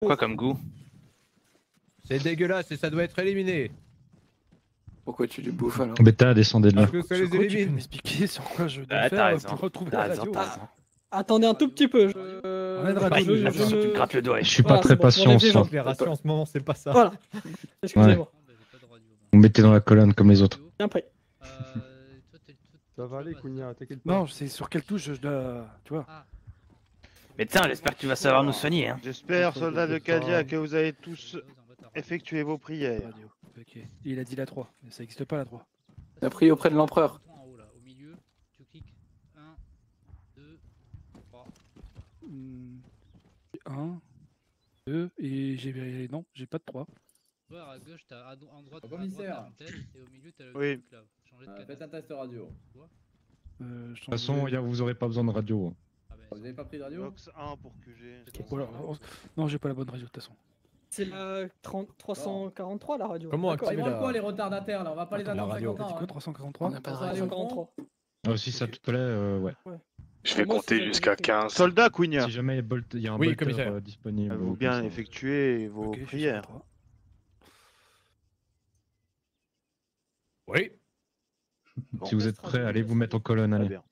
Quoi comme goût? C'est dégueulasse et ça doit être éliminé. Pourquoi tu les bouffes alors? Bêta, descendez de là. Parce que ça les Tu peux élimine. m'expliquer sur quoi je dois Ah, t'as faire raison. pour retrouver T'as la raison, radio? t'as raison. Attendez un tout petit peu. Enlève la Bah, radio, il a je besoin que tu me- me grattes le doigt. Je suis Voilà, pas très c'est bon, patient on est en des soi. gens. Les rations en ce moment, c'est pas ça. Voilà. Excusez-moi. Vous mettez dans la colonne comme les autres. Bien pris. Ça va aller, Kounia, t'inquiète pas. Non, c'est sur quelle touche je dois. Tu vois? Mais tiens, j'espère que tu vas savoir nous soigner. Hein. J'espère, soldats de Cadia, que vous avez tous effectué vos prières. Radio. Ok. Il a dit la 3, mais ça n'existe pas la 3. On a pris auprès de l'empereur. Au milieu, tu cliques 1, 2, 3. 1, 2, et j'ai. Non, j'ai pas de 3. À gauche, t'as à droite, Commissaire. t'as une tête, et au milieu, t'as le Oui. truc là. Changer de Faites cadavre. un test radio. De toute façon, vous aurez pas besoin de radio. Ah bah, Vous avez pas pris de radio? Nox 1 pour QG. Voilà. Non, j'ai pas la bonne radio de toute façon. C'est la 343 la radio. Comment D'accord. Ils activer branlent quoi les la... retardataires là? On va pas les La attendre radio. 50 T'as dit ans. quoi, Hein. 343? On n'a pas de Ça, radio. 143. Si ça te plaît, ouais. Je vais Moi, compter c'est- jusqu'à 15. Soldats, Kounia, Si jamais il y a un Oui, bolter commissaire. disponible. avez-vous bien effectué vos Ok, je suis prières? sur 3. Oui. Si vous êtes prêts, allez vous mettre en colonne, Très allez. bien.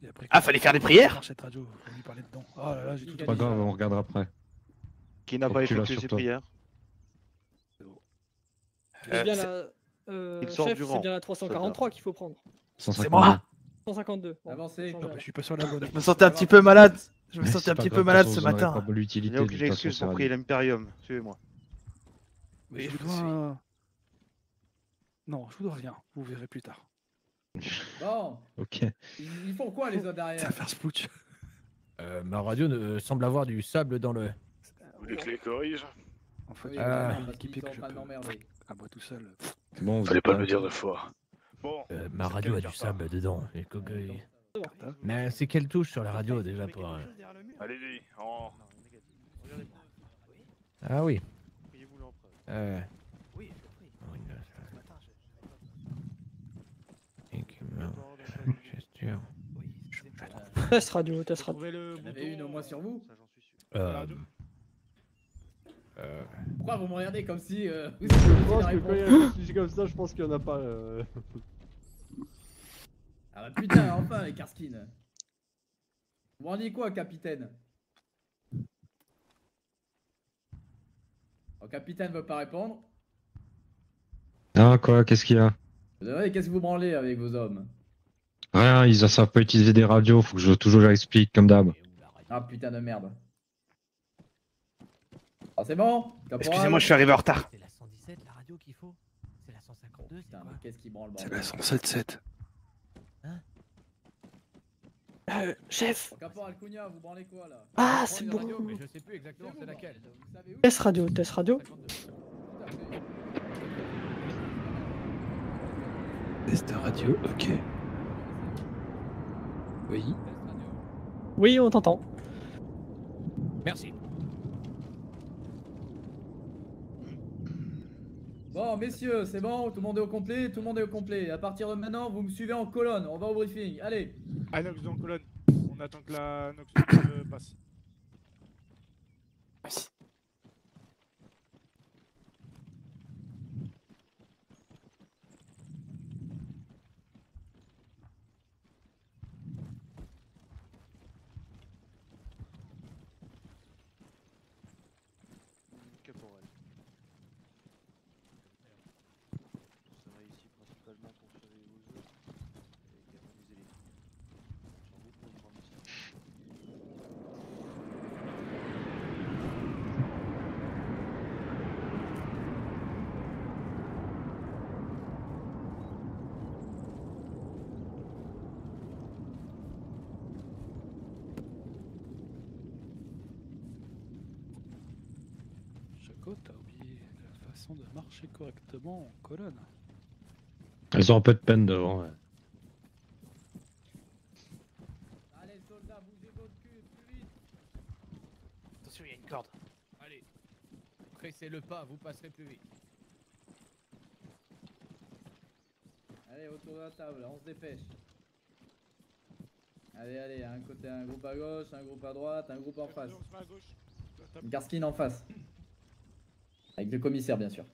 Et après, Ah, fallait faire des prières? Cette radio, faut lui parler dedans. Oh là là, j'ai tout C'est pas grave, on regardera après. Qui n'a Et pas tu l'as effectué sur ses toi. prières? C'est bien Il sort chef, du c'est rang, bien la 343 qu'il faut prendre. 152. moi. 152. Bon, Avancez. changez. Je suis pas sur la bonne. Je me sentais un petit peu malade. Je me Mais sentais c'est un pas petit grave, peu malade de toute ce façon, vous en aurez matin. pas Il l'utilité, n'y a de aucune toute façon, excuse ça pour va prier aller. l'Imperium. Suivez-moi. Mais je vous dois. Non, je vous dois rien. Vous verrez plus tard. Bon, Ok. ils font quoi les autres Ça derrière? va faire splooch. Ma radio semble avoir du sable dans le... Vous voulez que je les corrige? En fait, Oui, il y Ah. a parce équipé qu'ils que sont je en train de peux. m'emmerder. À moi tout seul. Bon, vous Fallait êtes pas là. me le dire 2 fois. Bon, ma radio a du sable dedans. Mais c'est quelle touche sur la radio déjà pour... allez-y. En... Ah oui. Priez-vous l'empereur. Oui, Gesture. Test radio, test radio. Il y en avait une au moins sur vous? Ça, j'en suis sûr. Pourquoi vous me regardez comme si vous Je aviez pense la que quand il y réponse? a un sujet comme ça, je pense qu'il y en a pas. Ah bah putain, enfin les Karskins. Vous m'en dites quoi, capitaine? Le capitaine veut pas répondre. Ah, quoi, qu'est-ce qu'il y a? Vous savez, qu'est-ce que vous branlez avec vos hommes? Rien, ils ne savent pas utiliser des radios, faut que je toujours leur explique comme d'hab. Ah putain de merde. Ah c'est bon? Caporal. Excusez-moi, je suis arrivé en retard. C'est la 117 la radio qu'il faut? C'est la 152, c'est Putain, quoi? mais qu'est-ce qui branle C'est bordel? la 177. Chef. Caporal Cugna, vous branlez quoi là? Ah, Vous c'est branlez une bon. radio? Mais je sais plus exactement c'est laquelle. Vous savez où? Test radio, test radio. Tout à fait. Test radio, ok. Oui. Test radio. Oui, on t'entend. Merci. Bon, messieurs, c'est bon, tout le monde est au complet, tout le monde est au complet. À partir de maintenant, vous me suivez en colonne, on va au briefing. Allez. Ah, Nox en colonne. On attend que la Nox passe. Merci. Caporal. Ça va ici principalement pour surveiller vos œufs et également les éléphants. J'en route pour une grande mission. Chaco, t'as oublié la façon de marcher correctement en colonne. Elles ont un peu de peine devant. Ouais. Allez, soldats, bougez votre cul plus vite. Attention, il y a une corde. Allez. Pressez le pas, vous passerez plus vite. Allez, autour de la table, on se dépêche. Allez, allez, un côté, un groupe à gauche, un groupe à droite, un groupe en face. On se met à gauche. Garskin en face. Avec le commissaire, bien sûr.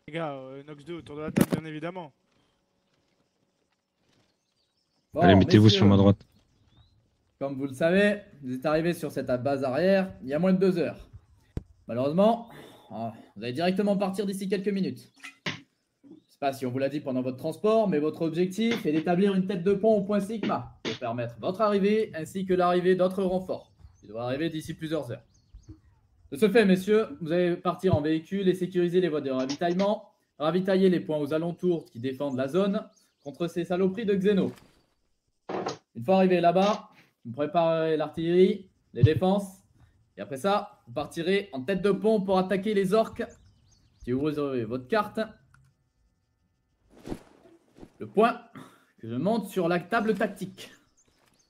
Les gars, Nox 2 autour de la table, bien évidemment. Bon, Allez, mettez-vous messieurs, sur ma droite. Comme vous le savez, vous êtes arrivés sur cette base arrière il y a moins de 2 heures. Malheureusement, vous allez directement partir d'ici quelques minutes. Je sais pas si on vous l'a dit pendant votre transport, mais votre objectif est d'établir une tête de pont au point Sigma pour permettre votre arrivée ainsi que l'arrivée d'autres renforts qui devraient arriver d'ici plusieurs heures. De ce fait, messieurs, vous allez partir en véhicule et sécuriser les voies de ravitaillement, ravitailler les points aux alentours qui défendent la zone contre ces saloperies de Xeno. Une fois arrivé là-bas, vous préparez l'artillerie, les défenses, et après ça, vous partirez en tête de pont pour attaquer les orques. Si vous ouvrez votre carte, le point que je monte sur la table tactique.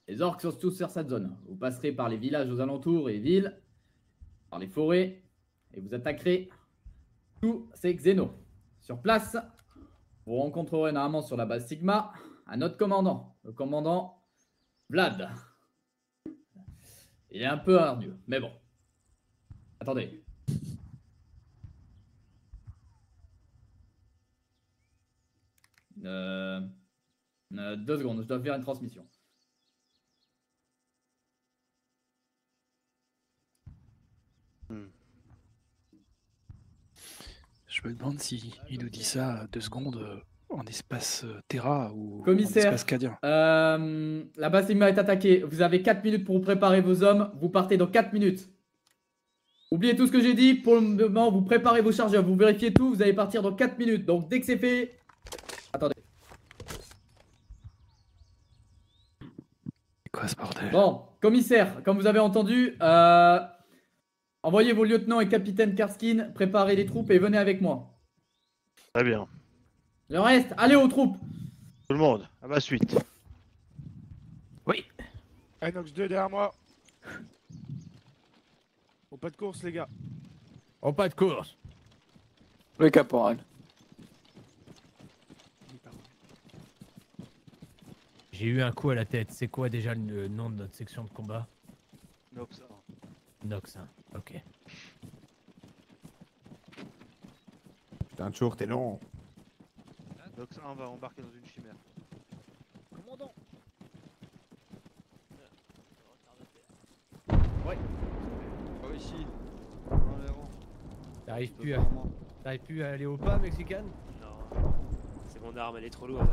Les orques sont tous sur cette zone. Vous passerez par les villages aux alentours et villes, par les forêts, et vous attaquerez tous ces xénos. Sur place, vous rencontrerez normalement sur la base Sigma un autre commandant, le commandant Vlad. Il est un peu ardu, mais bon. Attendez. Deux secondes, je dois faire une transmission. Je me demande si il nous dit ça 2 secondes en espace Terra ou Commissaire, en espace Cadien. La base Sigma est attaquée. Vous avez 4 minutes pour préparer vos hommes. Vous partez dans 4 minutes. Oubliez tout ce que j'ai dit. Pour le moment, vous préparez vos chargeurs. Vous vérifiez tout. Vous allez partir dans 4 minutes. Donc, dès que c'est fait... Attendez. C'est quoi ce bordel? Bon, commissaire, comme vous avez entendu, envoyez vos lieutenants et capitaines Karskin, préparez les troupes et venez avec moi. Très bien. Le reste, allez aux troupes. Tout le monde, à ma suite. Oui. Nox 2 derrière moi. Oh, pas de course, les gars. Oh, pas de course. Le caporal. J'ai eu un coup à la tête. C'est quoi déjà le nom de notre section de combat? Nox 1. Nox 1. Ok. Putain, toujours, t'es long. Nox 1 va embarquer dans une chimère. Commandant. Ouais. Oh, ici. T'arrives plus à aller au pas, mexicaine? Non. C'est mon arme, elle est trop lourde.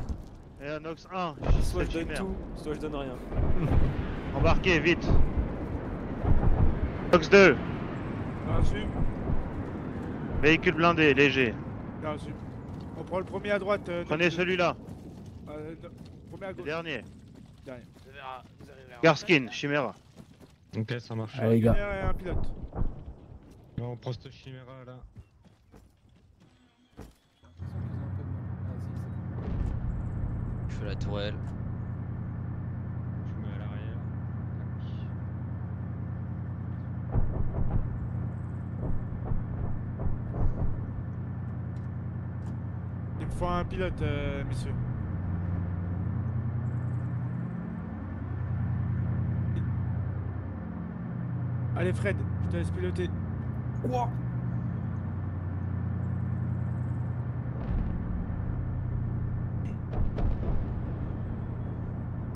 Et un Nox 1, Soit je donne tout, soit je donne rien. Embarquez, vite. Nox 2, Reçu. véhicule blindé, léger. Reçu. On prend le premier à droite. Prenez celui-là, Premier à le gauche. dernier. Dernier. Vous arriverez à Garskin, Chimera. Ok, ça marche. Allez, les gars. Et un pilote. On prend cette chiméra là. Je fais la tourelle. Je mets à l'arrière. Il me faut un pilote, messieurs. Allez, Fred, je te laisse piloter. Quoi?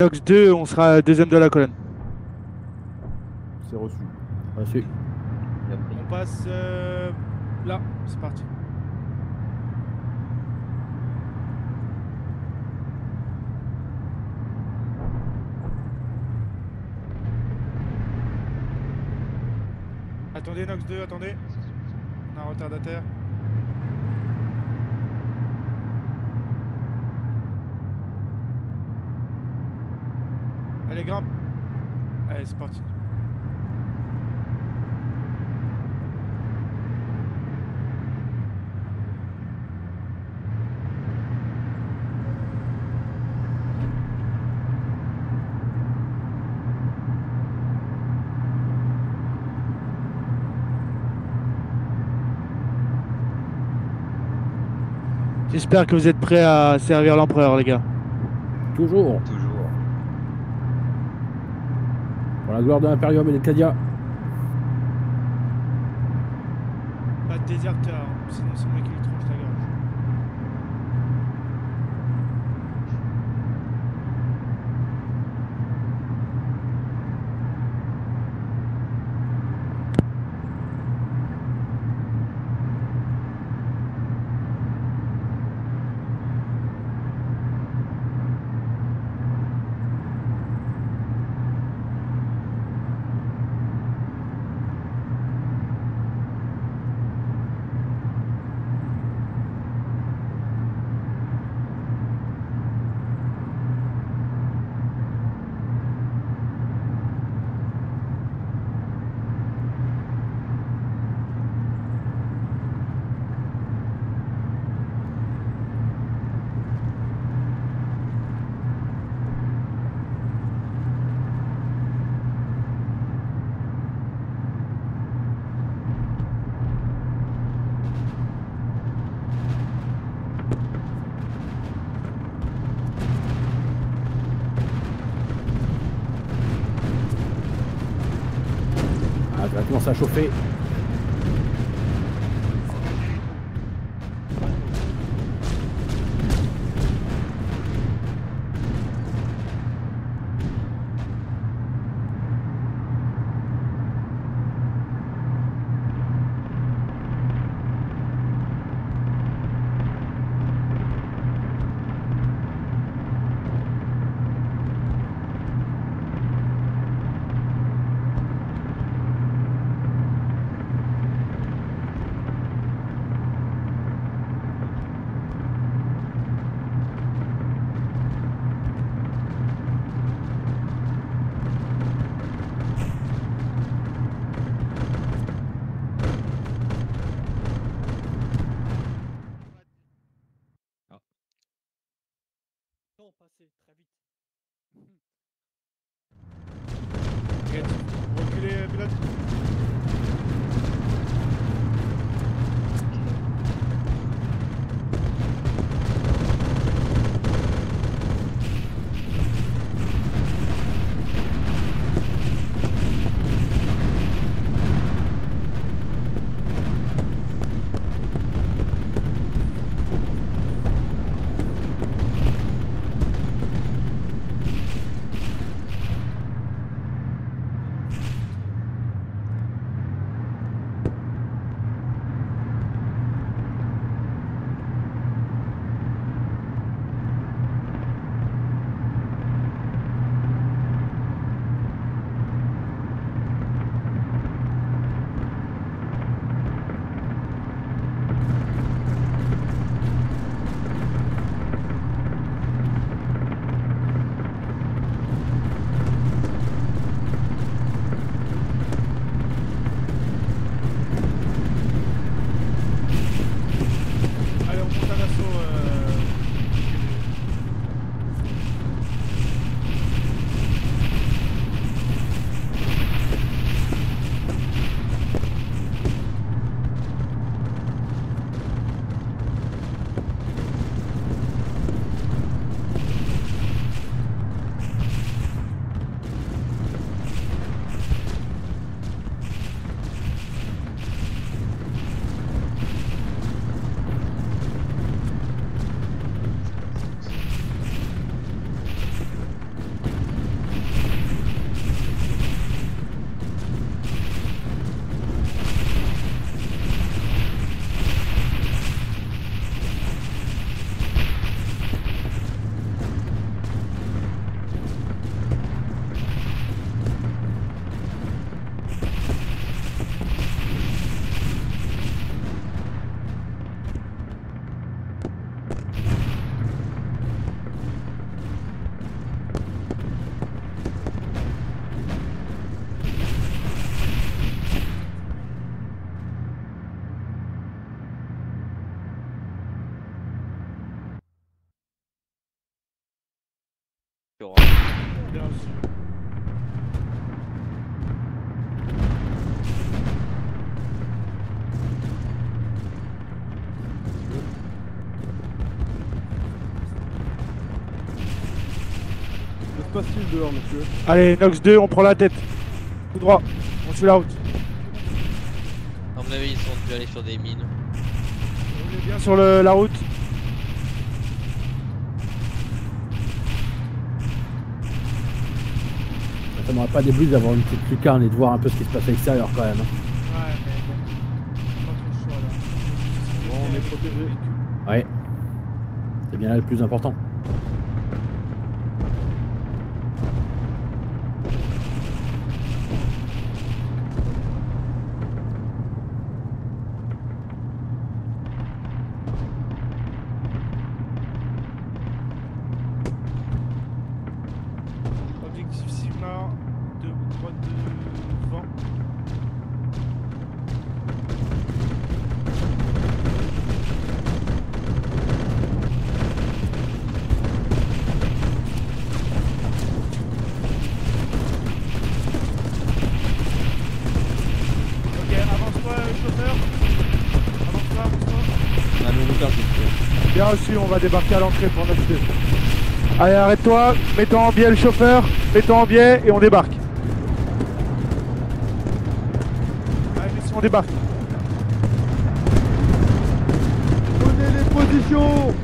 Nox 2, on sera deuxième de la colonne. C'est reçu. Reçu. On passe là, c'est parti. Attendez Nox 2, attendez. On a un retardataire. Allez, grimpe. Allez, c'est parti. J'espère que vous êtes prêts à servir l'empereur, les gars. Toujours. Toujours. Pour la gloire de l'Imperium et des Cadia. déserteur, sinon c'est moi qui lui tranche la gorge. Ah, ça va commencer à chauffer. Non, passez, très vite. Reculez, pilote. Bien reçu. Que se passe-t-il dehors, monsieur? Allez, Nox 2, on prend la tête. Tout droit, on suit la route. À mon avis, ils sont dû aller sur des mines. On est bien sur la route. Ça m'aurait pas débloqué d'avoir une petite lucarne et de voir un peu ce qui se passe à l'extérieur quand même. Ouais, mais bon. Pas trop le choix là. Bon, on est protégé. Ouais. C'est bien là le plus important. Objectif Sigma, de droite de vent. Ok, avance-toi chauffeur. Avance-toi, avance-toi. Bien reçu, on va débarquer à l'entrée pour 9-2. Allez, arrête-toi, mets-toi en biais le chauffeur, mets-toi en biais et on débarque. Allez, mais si on débarque. Prenez les positions.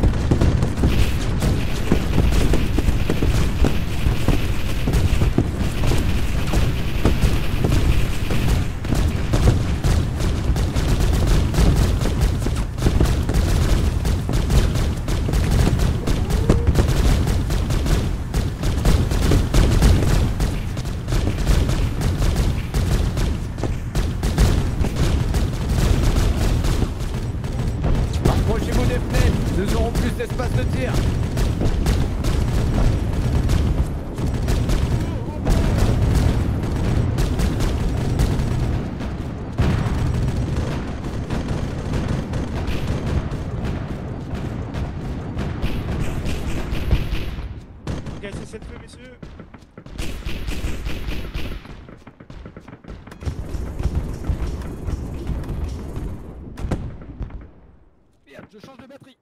Approchez-vous des fenêtres, nous aurons plus d'espace de tir. Ok, cessez le feu, messieurs. Merde, je change de batterie.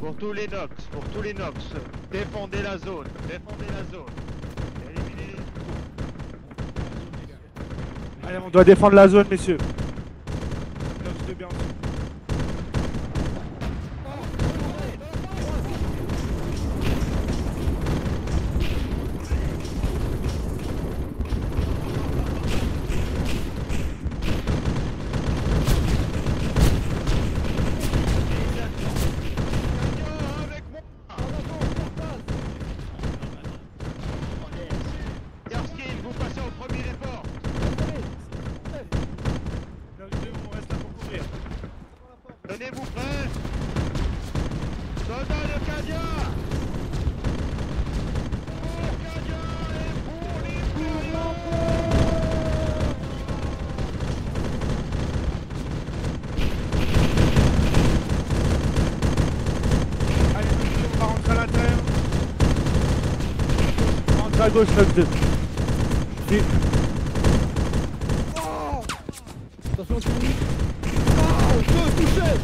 Pour tous les Nox, défendez la zone, éliminez les... Allez, on doit défendre la zone, messieurs. Nox de bien. Yarskin, vous passez au premier départ. Nox 2, on reste là pour couvrir. Tenez-vous prêts. Soldats de Cadia. Pour Cadia et pour l'Impérium. Allez, Nox 2, on va rentrer à l'intérieur. Rentre à gauche, Nox 2. Attention, Tony. Oh, deux touchés.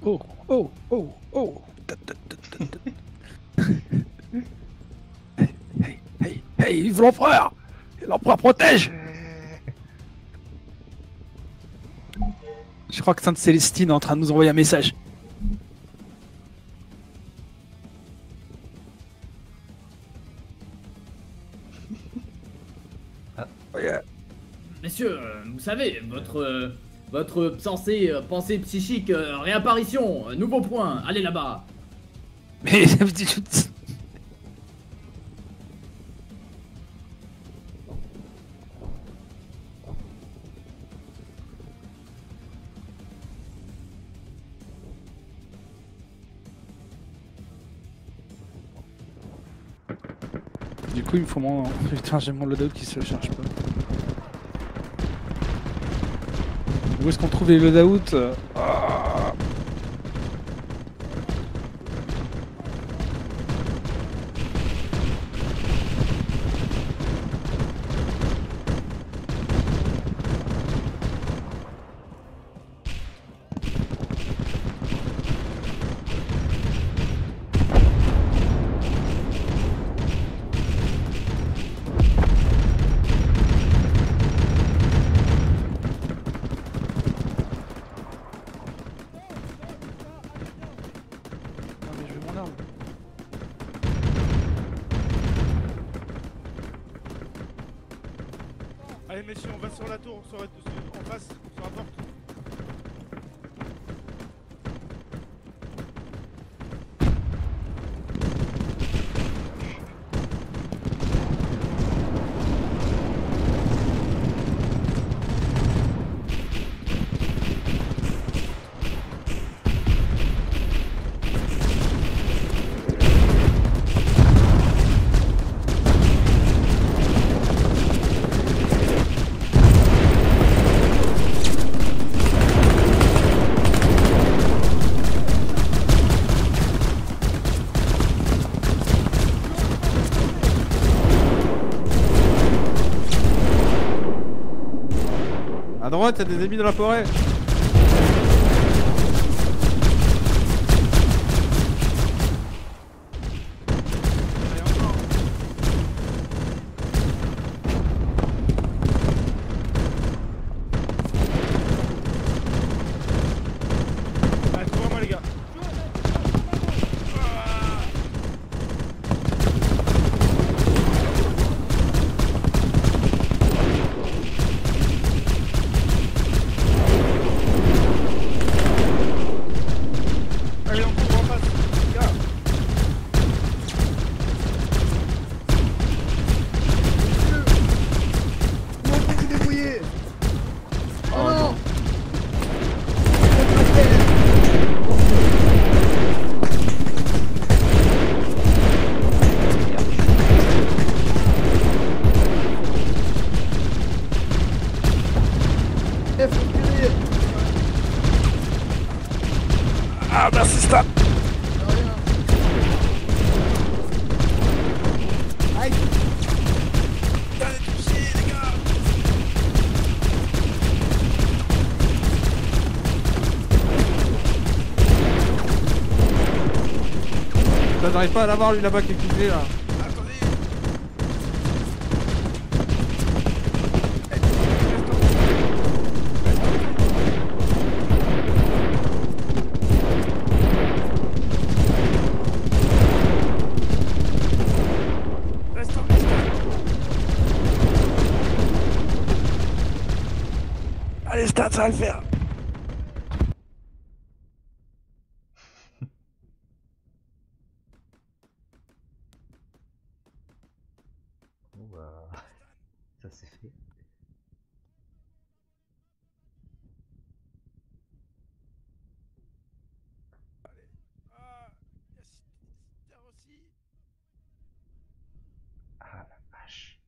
Oh, oh, oh, oh. Hey, vive l'empereur! L'empereur protège! Je crois que Sainte Célestine est en train de nous envoyer un message. Messieurs, vous savez, votre pensée psychique, réapparition, nouveau point, allez là-bas. Mais du coup, il me faut mon. Putain, j'ai mon loadout qui se charge pas. Où est-ce qu'on trouve les loadouts? Ah. Non, mais je veux mon arme. Allez messieurs, on va sur la tour, en face, sur la porte. À droite, il y a des ennemis dans la forêt. Allez, trouvez-moi les gars. Allez, on court en face, les gars. Comment vous vous débrouillez? Oh non. Ah, merci, Stan! Aïe! Putain, j'arrive pas à l'avoir lui là-bas qui est couché là. Allez, Stan, ça va le faire! Ça c'est fait. Ah la vache.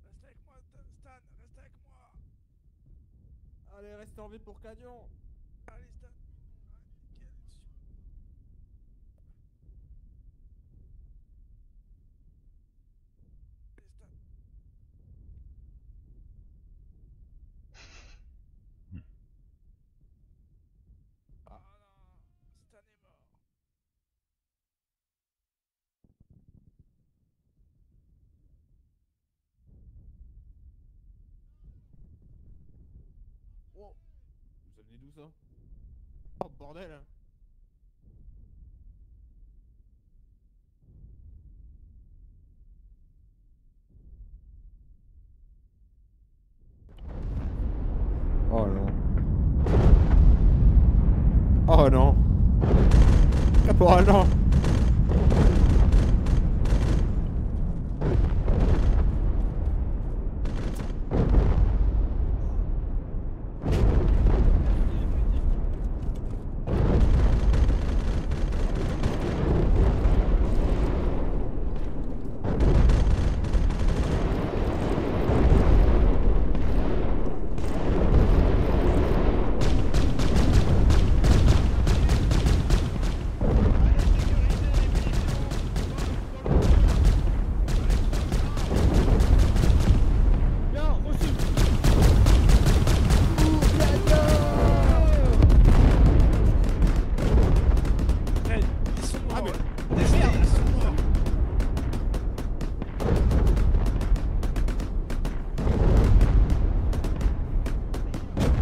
Reste avec moi, Stan, reste avec moi. Allez, reste en vie pour Canyon. Allez, Stan. est d'où ça? Oh bordel. Oh non. Oh non. Caporal, non.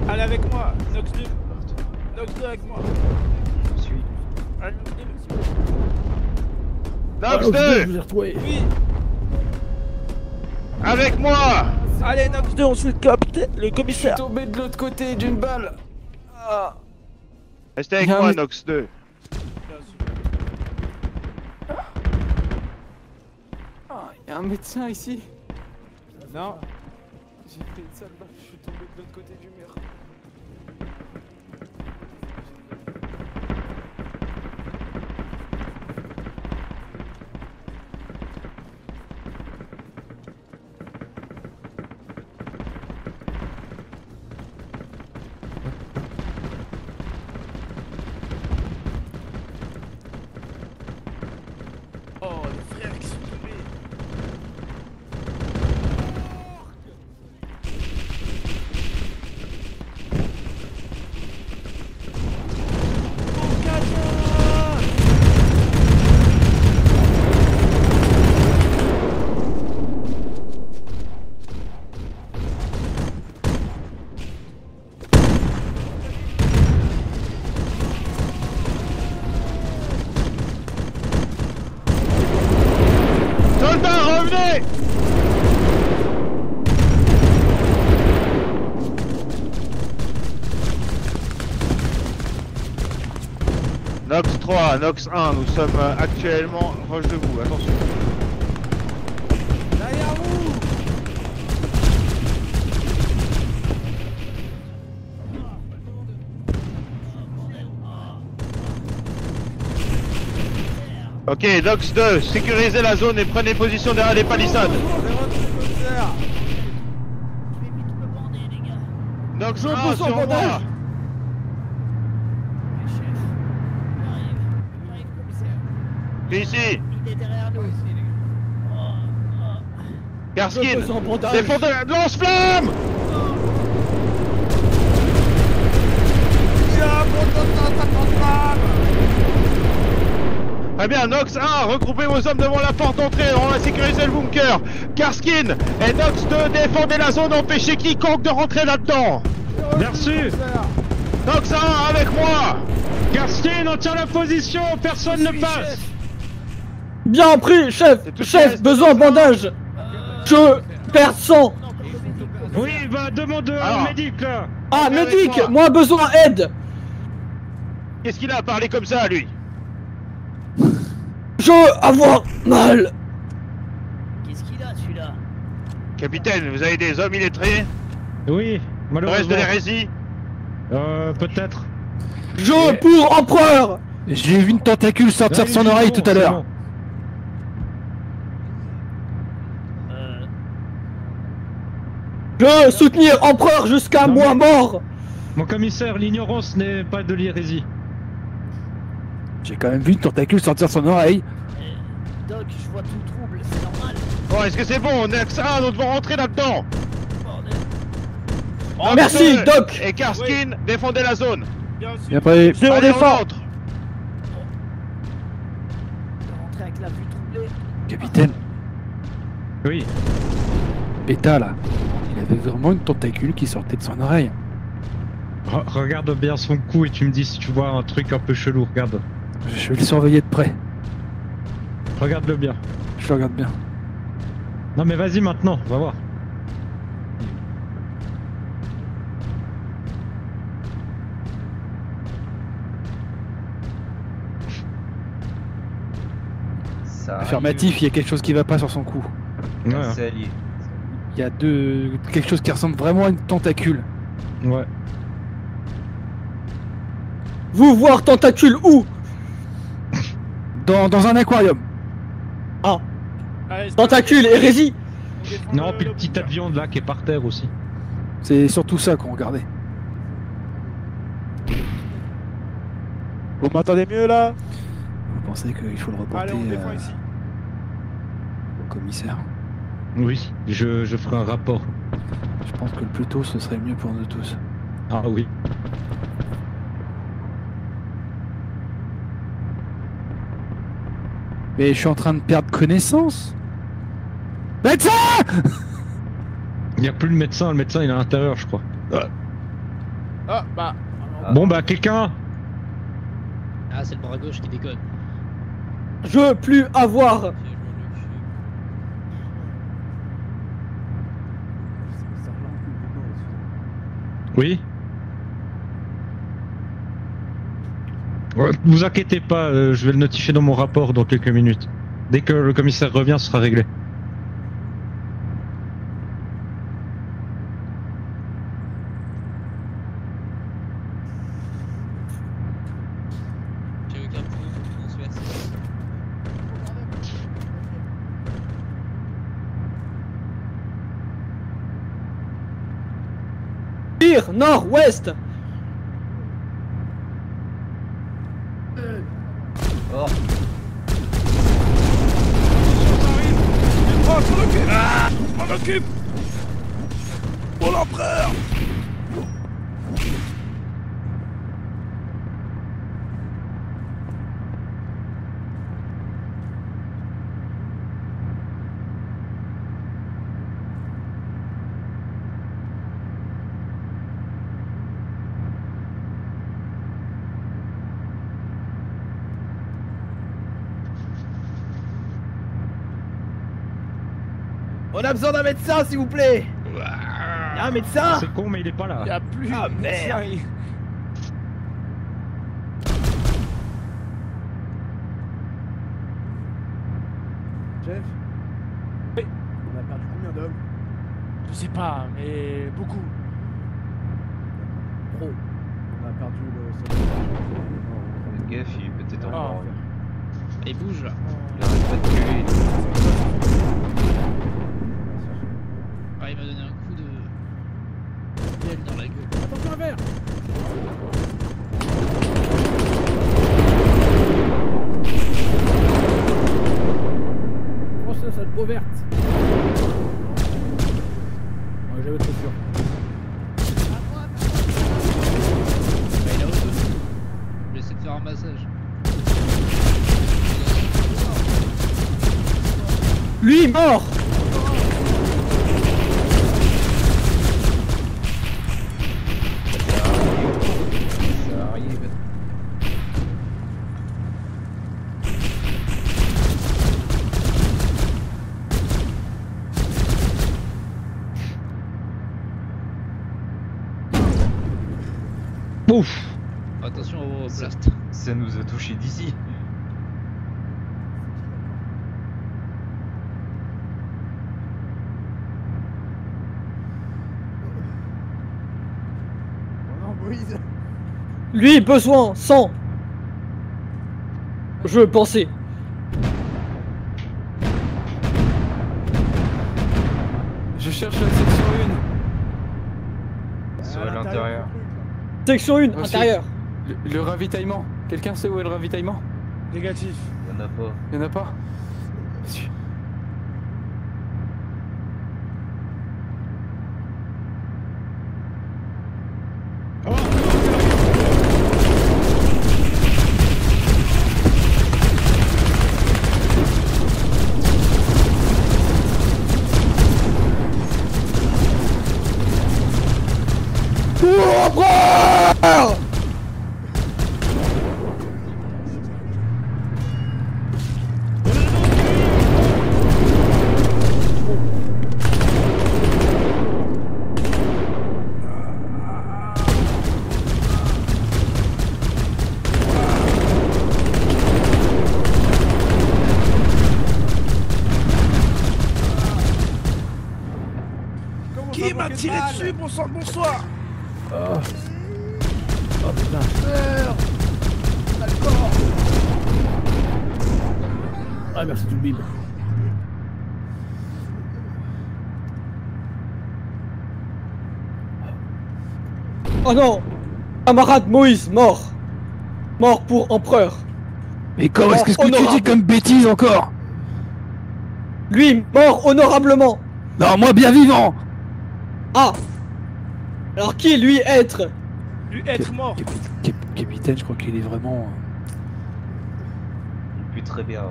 Allez avec moi, Nox 2. Nox 2 avec moi. Je suis. Allez, Nox 2 Je vous ai retrouvé. oui. Avec moi. Allez, Nox 2, on suit le commissaire. Tombé de l'autre côté d'une balle. Ah. Restez avec moi, Nox 2. Ah, y a un médecin ici. Non. J'ai pris une sale balle, je suis tombé de l'autre côté du mur. Oh, les frères qui sont tombés. Soldats, revenez. Nox 3, Nox 1, nous sommes actuellement proche de vous, attention. Derrière vous. Ok, Nox 2, sécurisez la zone et prenez position derrière les palissades. Nox 1 sur moi. Ici. Il est derrière nous. Karskin, défendez, lance-flamme. Très bien, Nox 1, regroupez vos hommes devant la porte d'entrée, on va sécuriser le bunker. Karskin et Nox 2, défendez la zone, empêchez quiconque de rentrer là-dedans. Merci. Nox 1, avec moi. Karskin, on tient la position, personne ne passe. Bien pris, chef. Chef, besoin de bandage. Je perds sang. Oui, bah demande Alors. au médic là. Ah, Avec médic, moi. moi besoin aide. Qu'est-ce qu'il a à parler comme ça, lui? Je avoir mal. Qu'est-ce qu'il a celui-là? Capitaine, vous avez des hommes illettrés? Oui, Le reste malheureusement. de l'hérésie? Peut-être. Je pour empereur. J'ai vu une tentacule sortir de son oreille tout à l'heure. Je soutenir empereur jusqu'à Non, moi mais- mort. Mon commissaire, l'ignorance n'est pas de l'hérésie. J'ai quand même vu une tentacule sortir de son oreille. Doc, je vois tout le trouble, c'est normal. Bon, est-ce que c'est bon? Nox 1, nous devons rentrer là-dedans. Bordel. Nox Merci, 2 Doc. Et Karskin, défendez la zone. Bien sûr. Et après, Allez, on rentre. De rentrer avec la vue troublée. capitaine, Oui. Beta là, il avait vraiment une tentacule qui sortait de son oreille. Regarde bien son cou et tu me dis si tu vois un truc un peu chelou, regarde. Je vais le surveiller de près. Regarde-le bien. Je le regarde bien. Non mais vas-y maintenant, va voir. Affirmatif, il y a quelque chose qui va pas sur son cou. Ouais. C'est allié. Il y a quelque chose qui ressemble vraiment à une tentacule. Ouais. Vous voir tentacule où? Dans un aquarium. Ah. Allez, c'est Tentacule, parti. hérésie. On défend Non, le- puis le le petit bunker. tas de viande là qui est par terre aussi. C'est surtout ça qu'on regardait. Vous m'entendez mieux là? Vous pensez qu'il faut le reporter Allez, on défend ici. au commissaire? Oui, je ferai un rapport. Je pense que le plus tôt ce serait mieux pour nous tous. Ah oui. Mais je suis en train de perdre connaissance. Médecin! Il n'y a plus le médecin il est à l'intérieur je crois. Ah, bah. Bon bah quelqu'un. Ah, c'est le bras gauche qui déconne. Je veux plus avoir. Oui. Ouais, vous inquiétez pas, je vais le notifier dans mon rapport dans quelques minutes. Dès que le commissaire revient, ce sera réglé. J'ai aucun point transverse. Pire, nord, ouest. Oh. Oh, je m'en occupe. Ah, je m'en occupe. Pour l'empereur. On a besoin d'un médecin, s'il vous plaît. Y'a un médecin? C'est con mais il est pas là. Y'a plus. Ah, de merde. médecin. Chef Oui. On a perdu combien d'hommes? Je sais pas, mais beaucoup. Trop. On a perdu le soldat. Faites gaffe, il est peut-être en Ah. mort. Il bouge là. Il arrête pas de tuer. Ah, il m'a donné un coup de miel dans la gueule. Attention un verre. Oh, ça, cette peau verte. Ouais, j'avais trop sûr. Bah, il a auto. Je vais essayer de faire un massage. Lui, mort. Ça arrive. Ouf. Attention au Ça- blast. Ça nous a touché d'ici. Oh non, Moïse. Lui, besoin, sang. Je pensais. Je cherche la section Soit à l'intérieur. Section 1, Aussi. intérieur. 1. Le ravitaillement. Quelqu'un sait où est le ravitaillement? Négatif. Il y en a pas. Il y en a pas? Pour tiré dessus, bon sang, bonsoir. Oh putain. Ah merci tout le bim. Oh non! Camarade Moïse, mort! Mort pour empereur! Mais comment est-ce que tu dis comme bêtise encore? Lui, mort honorablement! Non, moi bien vivant! Ah! Alors qui lui être? Lui être mort! Capitaine, je crois qu'il est vraiment... Il pue très bien.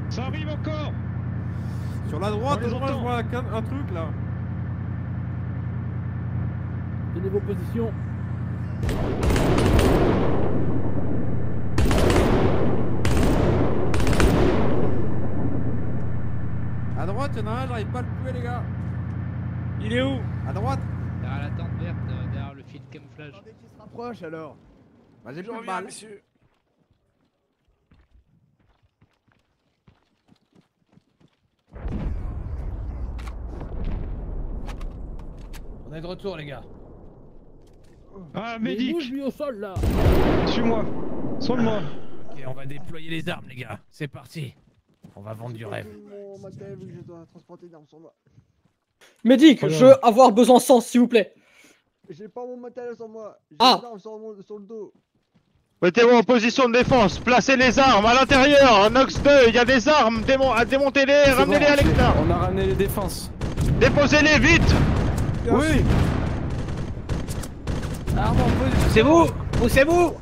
Ça arrive encore. Sur la droite, je vois un truc là. Tenez vos positions. À droite, il y en a un, j'arrive pas à le tuer, les gars. Il est où? À droite. Derrière la tente verte, derrière le fil de camouflage. Attendez qu'il se rapproche alors. Bah, j'ai Je plus de reviens, balles. messieurs. On est de retour les gars. Ah, Mais médic. bouge lui au sol là. Suis-moi. Soigne-moi. Ok, on va déployer les armes les gars. C'est parti. On va vendre du rêve. Mon matériel vu que je dois transporter une arme sur moi. Médic, je veux avoir besoin sans, s'il vous plaît. J'ai pas mon matériel sur moi. J'ai Ah. une arme sur le dos. Mettez-vous en position de défense, placez les armes à l'intérieur, en Nox 2, il y a des armes, démontez-les, ramenez-les à l'extérieur. On a ramené les défenses. Déposez-les vite. Oui. Poussez-vous. Poussez-vous.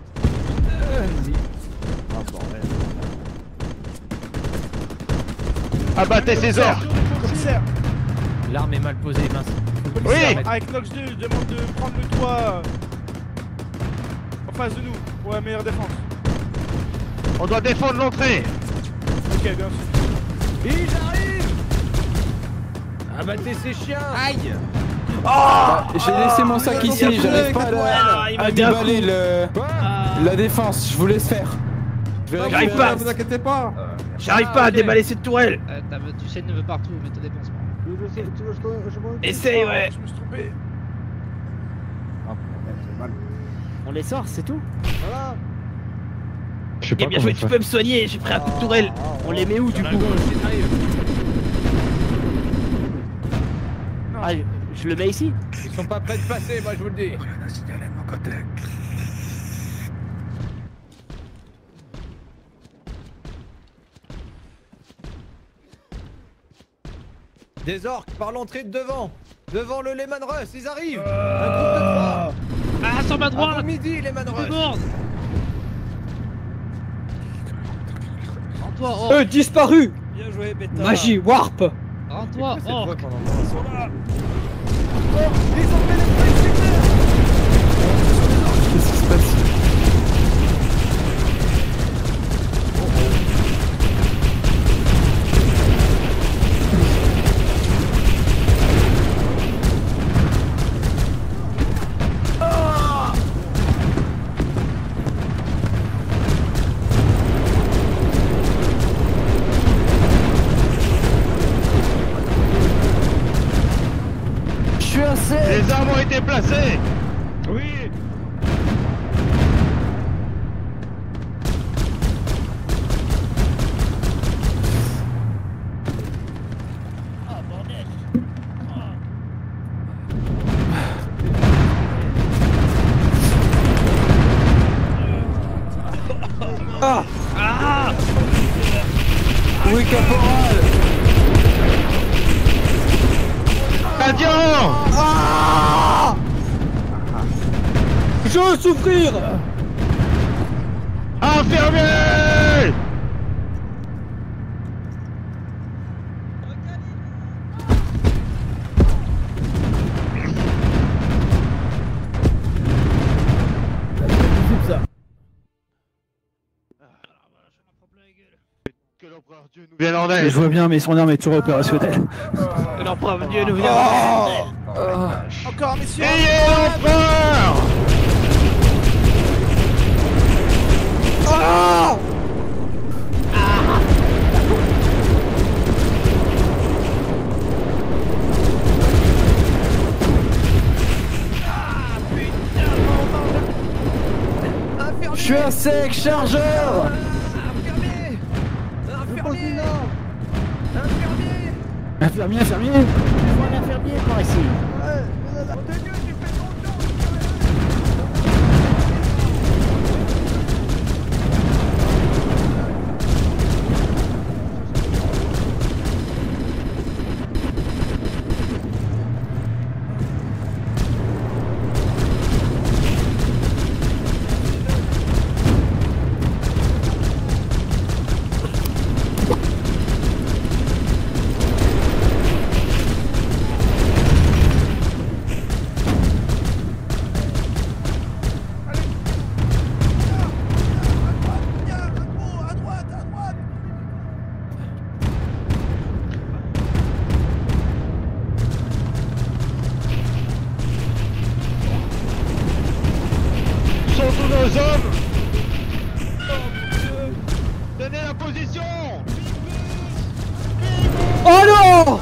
Abattez ces orques. Commissaire. L'arme est mal posée, mince. Oui. Avec Nox 2, je demande de prendre le toit en face de nous pour la meilleure défense. On doit défendre l'entrée. Ok, bien sûr. Ils arrivent. Abattez ces chiens. Aïe. J'ai laissé mon sac ici, j'arrive pas à déballer la défense, je vous laisse faire. J'arrive pas. Vous inquiétez pas. J'arrive pas à déballer cette tourelle. Tu sais, ne veux partout, mais te dépense pas. Essaye, ouais. Je me suis trompé. On les sort, c'est tout. Voilà. Je sais pas bien comment joué, on tu fait. peux me soigner, j'ai pris un coup de tourelle. On les met où du coup? Ah, je le mets ici. Ils sont pas prêts de passer, moi je vous le dis. Des orques par l'entrée de devant. Devant le Lehman Russ, ils arrivent. Un groupe de 3. Ah, sur ma droite. À midi, Lehman Russ. Déborde. Rends-toi, oh. Disparu. Bien joué, bêta. Magie, warp. Rends-toi, Cette oh. fois qu'on entend. Ils sont là. Qu'est-ce qui se passe? Les armes ont été placées. Oui. Oui, caporal. Radiant. Je veux souffrir. Infirmier. Que l'empereur Dieu nous vienne en aide. Je vois bien, mais son arme est toujours opérationnelle. L'empereur Dieu nous vient. Encore, messieurs. Ayez l'empereur. suis un sec chargeur. Infirmier. Il faut un infirmier par ici. Sont tous nos hommes. Donnez la position. Oh non!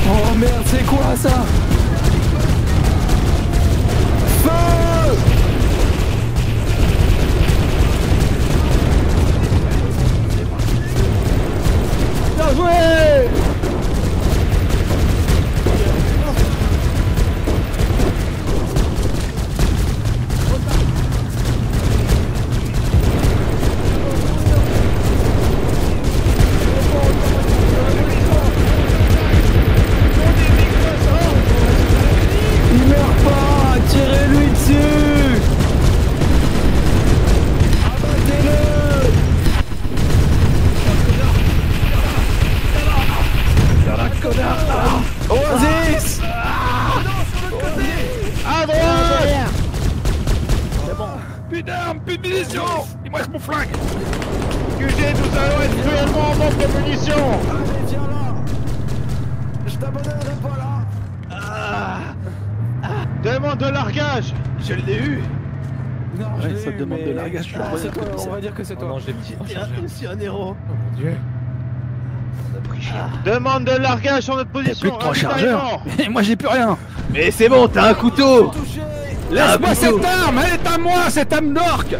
Oh merde, c'est quoi ça? Feu! Bien joué! Il meurt pas! Tirez-lui dessus! Abattez-le! Oasis! À droite. Putain, plus de munitions. Il me reste mon flingue. QG, nous allons être cruellement en manque de munitions. Allez, viens là! Je t'abandonnerai pas là! Demande de largage. Je l'ai eu. Non, Ouais, je l'ai ça eu, demande de mais- largage, je Ah, le c'est reconnais, toi, on commissaire. va dire que c'est toi. Non, j'ai petit rechargeur. C'est un héros. Mon Dieu. Demande de largage sur notre T'as position. plus que 3 chargeurs. ravitaillement. Mais moi j'ai plus rien. Mais c'est bon, t'as un couteau. Laisse-moi cette arme, elle est à moi, cette arme d'orque.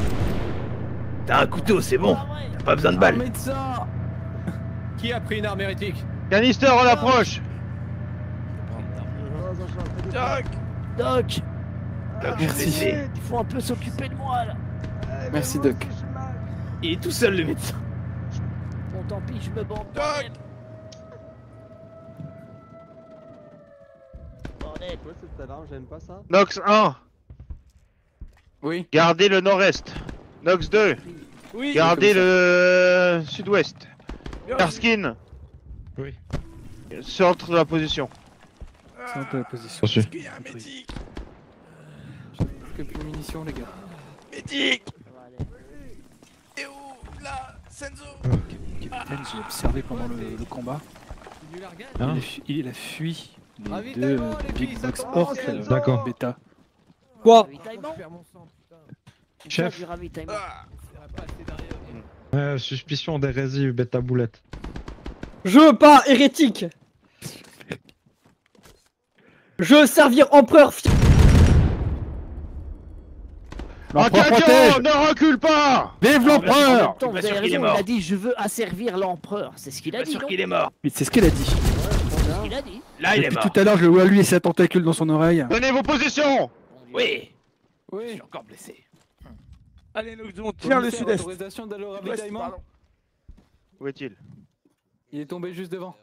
T'as un couteau, c'est bon. T'as pas besoin de balles. Médecin! Qui a pris une arme hérétique? Canister à l'approche. Doc, Merci. il faut un peu s'occuper de moi là. Merci Doc. Il est tout seul, le médecin. Bon, tant pis, je me bande. Bordel. Nox 1. Oui. Gardez le nord-est. Nox 2. Oui. Gardez le sud-ouest. Karskin. Oui. Centre de la position. C'est un peu la position. Reçu. Il y a un médic. Que plus de munitions, les gars. Médic. Ça va aller. Et où là, Senzo? Capitaine, j'ai observé pendant le combat. Hein Il a fui les deux Big Box Orc D'accord. Beta. Quoi? Ravitaillement. Chef. Du ravitaillement. Suspicion d'hérésie bêta boulette. Je pas hérétique. Je servir empereur. Attention, ne recule pas. Vive En l'empereur! même temps, vous Pas sûr avez qu'il est raison, il a mort. dit je veux asservir l'empereur. C'est ce qu'il a Pas dit. sûr non qu'il est mort. Mais c'est ce qu'elle a dit. C'est ce qu'il a dit. Là, il est Depuis mort. tout à l'heure, je le vois lui et sa tentacule dans son oreille. Donnez vos positions. Oui. Je Oui. suis encore blessé. Allez, nous on tire le Commissaire, sud-est. Autorisation d'aller au ravitaillement? Pardon. Où est-il? Il est tombé juste devant.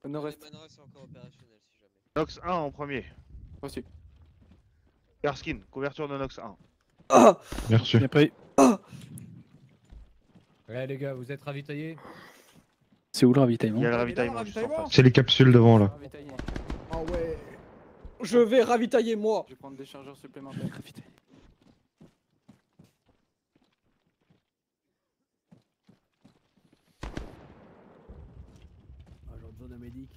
Au nord-est. Nox 1 en premier. Reçu. Karskin, couverture de Nox 1. Ah, Merci. Bien pris. Ouais, les gars, vous êtes ravitaillés? C'est où le Il ravitaillement? y a le ravitaillement juste en face. C'est les capsules devant là. Ravitaillement. ah ouais. Je vais ravitailler moi. Je vais prendre des chargeurs supplémentaires. Ah, j'ai besoin d'un médic.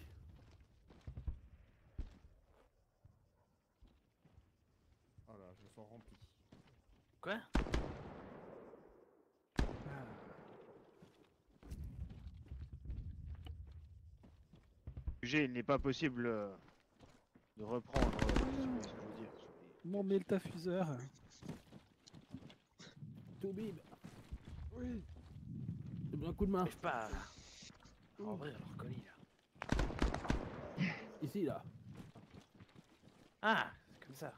Voilà, je me sens rempli. Quoi? QG, il n'est pas possible de reprendre. Comment on met le taffuseur? Toubib, Oui. j'ai besoin d'un coup de main. J'arrive pas à ouvrir leur colis là. Ici, là. Ah, c'est comme ça.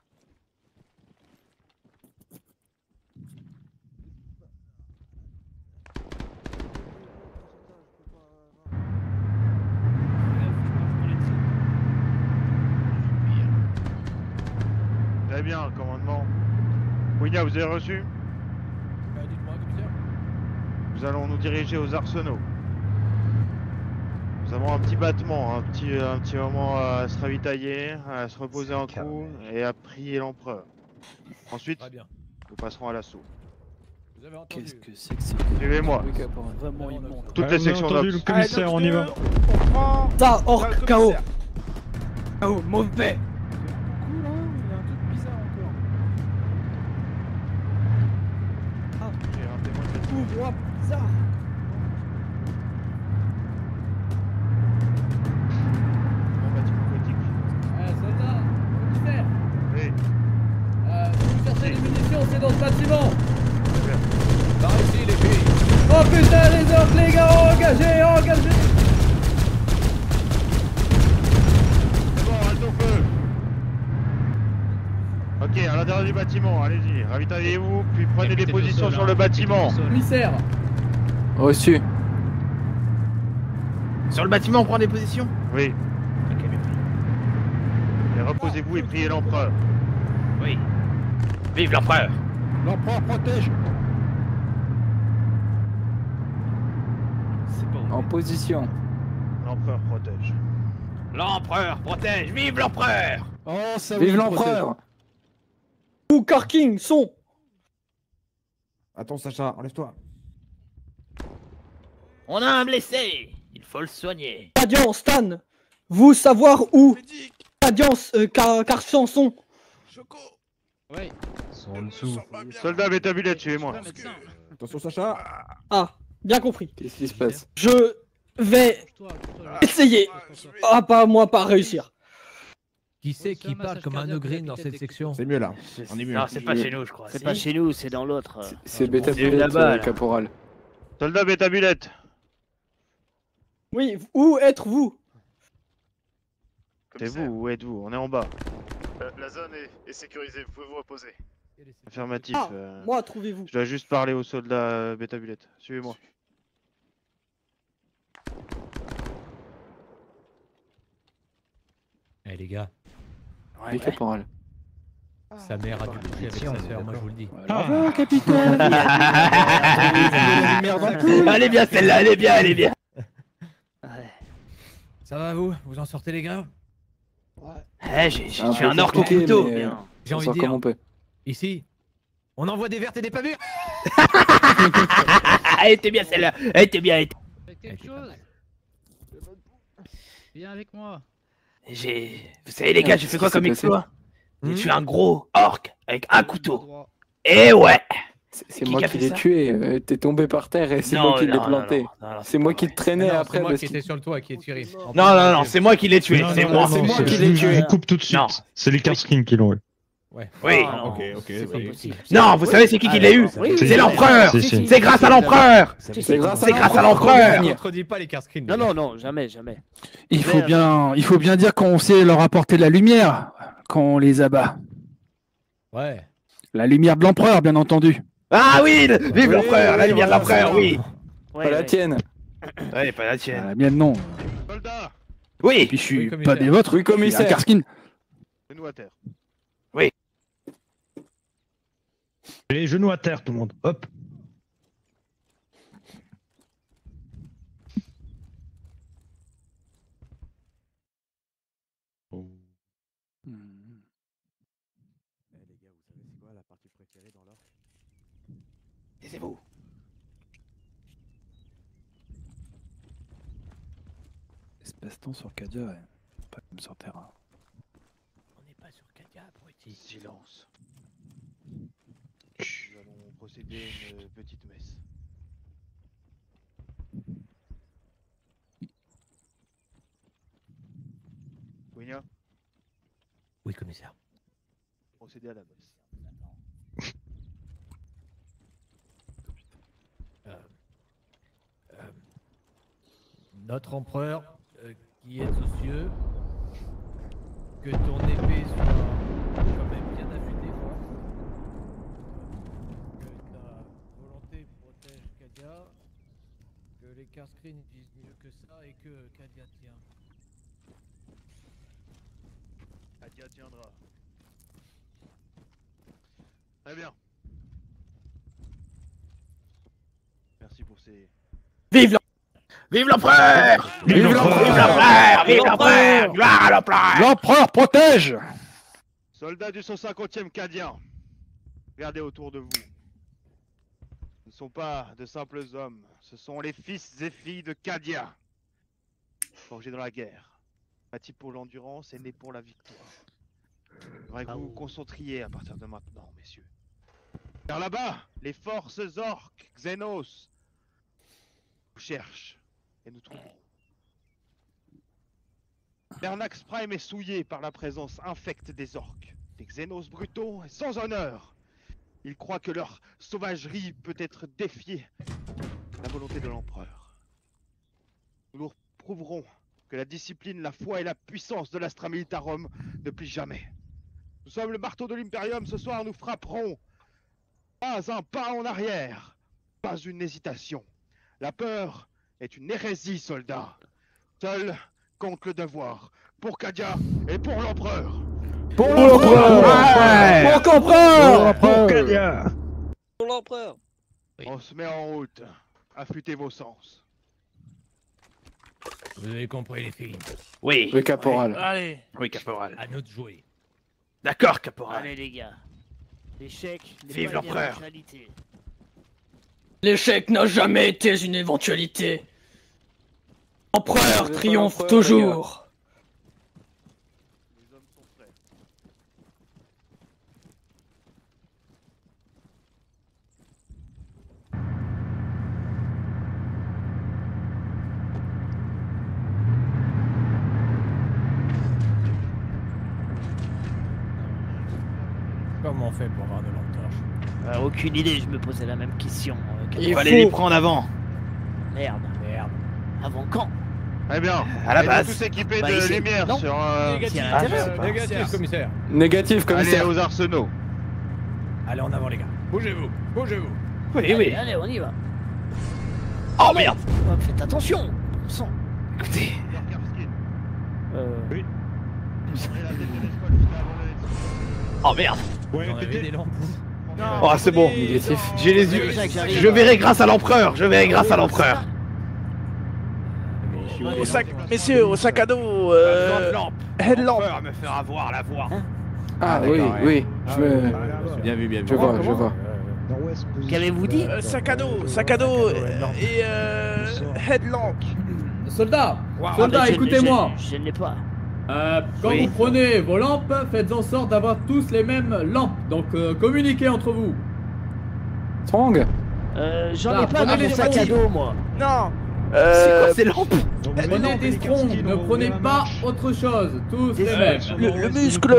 Très bien, commandement. William, vous avez reçu? Dites-moi, commissaire. Nous allons nous diriger aux arsenaux. Nous avons un petit battement, un petit moment à se ravitailler, à se reposer un coup et à prier l'empereur. Ensuite, Très bien. nous passerons à l'assaut. Vous avez entendu? Qu'est-ce que c'est que ce Suivez-moi. truc à part vraiment immonde. Toutes les sections entendu d'Ops. le commissaire, on y va. On prend. Ça, Là, orc, le KO. commissaire. KO, mauvais. Cool, hein? Il y a un truc bizarre encore. J'ai un témoin de cette- Ouvre-moi, ça. Grand bâtiment gothique. Soldat, commissaire, Oui, si vous cherchez des munitions, c'est dans ce bâtiment. Par ici, les filles. Oh putain, les orques, les gars, engagés, engagés. c'est bon, halte au feu. Ok, à l'intérieur du bâtiment, allez-y, ravitaillez-vous, puis prenez des positions sur le bâtiment. Commissaire, Reçu. Sur le bâtiment, on prend des positions. Oui, Ok, bien. et reposez-vous et priez l'empereur. Oui. Vive l'empereur. L'empereur protège. C'est bon. En position. L'empereur protège. L'empereur protège. Vive l'empereur. Oh, ça Vive l'empereur. Ou Karking, son. Attends, Sacha, enlève-toi. On a un blessé. Il faut le soigner. Radiance, Stan. Vous savoir où Médic, Radiance, Carchanson. Choco. Ouais. Ils sont en Je dessous. me sens pas bien. Soldat Bétabulette, suivez-moi. Pas médecin. Attention, Sacha. Ah, bien compris. Qu'est-ce qui se passe? Je vais Toi, toi, essayer. Je vais- Ah, pas moi, pas réussir. Qui c'est Faut qui faire un parle massage comme un cardiaque ogrine pour dans la cette tête section? C'est mieux là. On est mieux. Non, c'est pas chez nous, je crois. C'est Si. pas chez nous, c'est dans l'autre. C'est Beta C'est Bullet, là-bas, là. caporal. Soldat Bétabulette. Oui, où êtes-vous? C'est vous, où êtes-vous? On est en bas. La zone est sécurisée, vous pouvez vous reposer. Affirmatif. Ah, moi, trouvez-vous. Je dois juste parler au soldat Bétabulette. Suivez-moi. Eh les gars, Oui, caporal. sa mère a dû coucher avec sa sœur, moi je vous le dis. Bravo, capitaine. Elle est bien celle-là, elle est bien, elle est bien. Ça va vous? Vous en sortez les gars? Eh, j'ai Un tué peu un orque au compliqué, couteau. mais, Bien. J'ai On envie sort de comme dire, on peut. ici, on envoie des vertes et des pavures. Elle était bien celle-là. Elle était bien. Faites quelque chose. Viens avec moi. Vous savez les gars, j'ai fait quoi comme Qu'est-ce qui s'est exploit? J'ai Hmm tué un gros orc avec un couteau. Et ouais. C'est Qui moi qui a qui fait l'ai ça tué. T'es tombé par terre et c'est Non, moi qui l'ai non, non, planté. non, non, C'est moi qui te traînais Non, après. c'est moi parce qui qu'il- étais sur le toit qui ai tué. Non, c'est moi qui l'ai tué. Non, C'est non, moi. non, c'est moi qui je l'ai vous- tué. Je vous coupe tout de suite. Non. C'est les Karskins qui l'ont eu. Ouais. Oui. Ah, Ok, ok. C'est pas oui. possible. Non, vous savez c'est qui l'a eu? Oui, C'est l'empereur. Si, si. C'est grâce à l'empereur. C'est grâce C'est grâce à l'empereur. On ne contredit pas les Karskins. Non, non, non, jamais, jamais. Il faut bien dire qu'on sait leur apporter de la lumière quand on les abat. Ouais. La lumière de l'empereur, bien entendu. Ah oui, vive l'empereur, la oui, lumière de voilà, l'empereur, c'est oui. Pas la tienne. Ouais, pas la Ah, tienne. la mienne, non. Soldat, Oui. Et puis je suis Oui, pas commissaire. des vôtres. Oui, Je suis un commissaire. Karskin. genoux à terre. Les genoux à terre, tout le monde. Hop. Taisez-vous. Espace-temps sur Kadia, ouais. Pas comme sur terrain. On n'est pas sur Kadia, abruti. Silence. Nous allons procéder à une petite messe. Winnia, Oui, commissaire. procéder à la messe. Notre empereur, qui est aux cieux, que ton épée soit quand même bien affûtée, quoi. Que ta volonté protège Kadia, que les Carscreen disent mieux que ça et que Kadia tient. Kadia tiendra. Très bien. Merci pour ces... Vive l'empereur! Vive l'empereur! Vive l'empereur! Vive l'empereur! Gloire à l'empereur! L'empereur protège! Soldats du 150e Cadien, regardez autour de vous. Ce ne sont pas de simples hommes, ce sont les fils et filles de Cadia. Forgés dans la guerre, bâtis pour l'endurance et nés pour la victoire. Il faudrait que vous vous concentriez à partir de maintenant, messieurs. Car là-bas, les forces orques, Xenos, nous cherchent et nous trouverons. Bernax Prime est souillé par la présence infecte des orques, des Xenos brutaux et sans honneur. Ils croient que leur sauvagerie peut être défiée la volonté de l'empereur. Nous leur prouverons que la discipline, la foi et la puissance de l'Astra Militarum ne plient jamais. Nous sommes le marteau de l'Imperium, ce soir nous frapperons. Pas un pas en arrière, pas une hésitation. La peur est une hérésie, soldats. Seul compte le devoir, pour Cadia et pour l'empereur. Pour l'empereur! Pour l'empereur! Pour Cadia! Pour l'empereur! On se met en route. Affûtez vos sens. Vous avez compris, les filles? Oui. Oui, caporal. Allez! Oui, caporal. À nous de jouer. D'accord, caporal. Allez, les gars. L'échec n'est Vive pas une l'empereur. éventualité. L'échec n'a jamais été une éventualité. L'empereur triomphe l'empereur, toujours. Les hommes sont prêts. Comment on fait pour avoir de lampe torche? Aucune idée, je me posais la même question. Il fallait les prendre avant. Merde. Avant quand? Très bien. À la Êtes-vous base. tous équipés Bah, de ici. lumière Non. sur... Négatif. Négatif, commissaire. Négatif, Allez commissaire. aux arsenaux. Allez, en avant, les gars. Bougez-vous, bougez-vous. Oui, oui. Allez, on y va. Oh merde! Oh, faites attention. Bon sang. Écoutez. Oui. Prenez la tête de l'escouade jusqu'à avant le Let's Oh merde! Ouais, on avait des lampes. Oh, c'est bon. Négatif. J'ai les yeux. Je verrai grâce à l'empereur. Je verrai grâce à l'empereur. Au sac, messieurs, au sac à dos. Headlamp. L'empereur me fera voir la voie. Ah oui, oui. Je me... Bien vu, bien vu. Je vois. Qu'avez-vous dit? Sac à dos et headlamp. Soldats, Ah, soldats, mais écoutez-moi. Je ne l'ai pas. Quand vous prenez vos lampes, faites en sorte d'avoir tous les mêmes lampes. Donc communiquez entre vous. Strong. J'en Là, ai pas prenez dans les mon sac à petits. dos, moi. Non. C'est quoi ces lampes? Prenez des strongs, ne prenez pas autre chose. Tous les mêmes. Le muscle.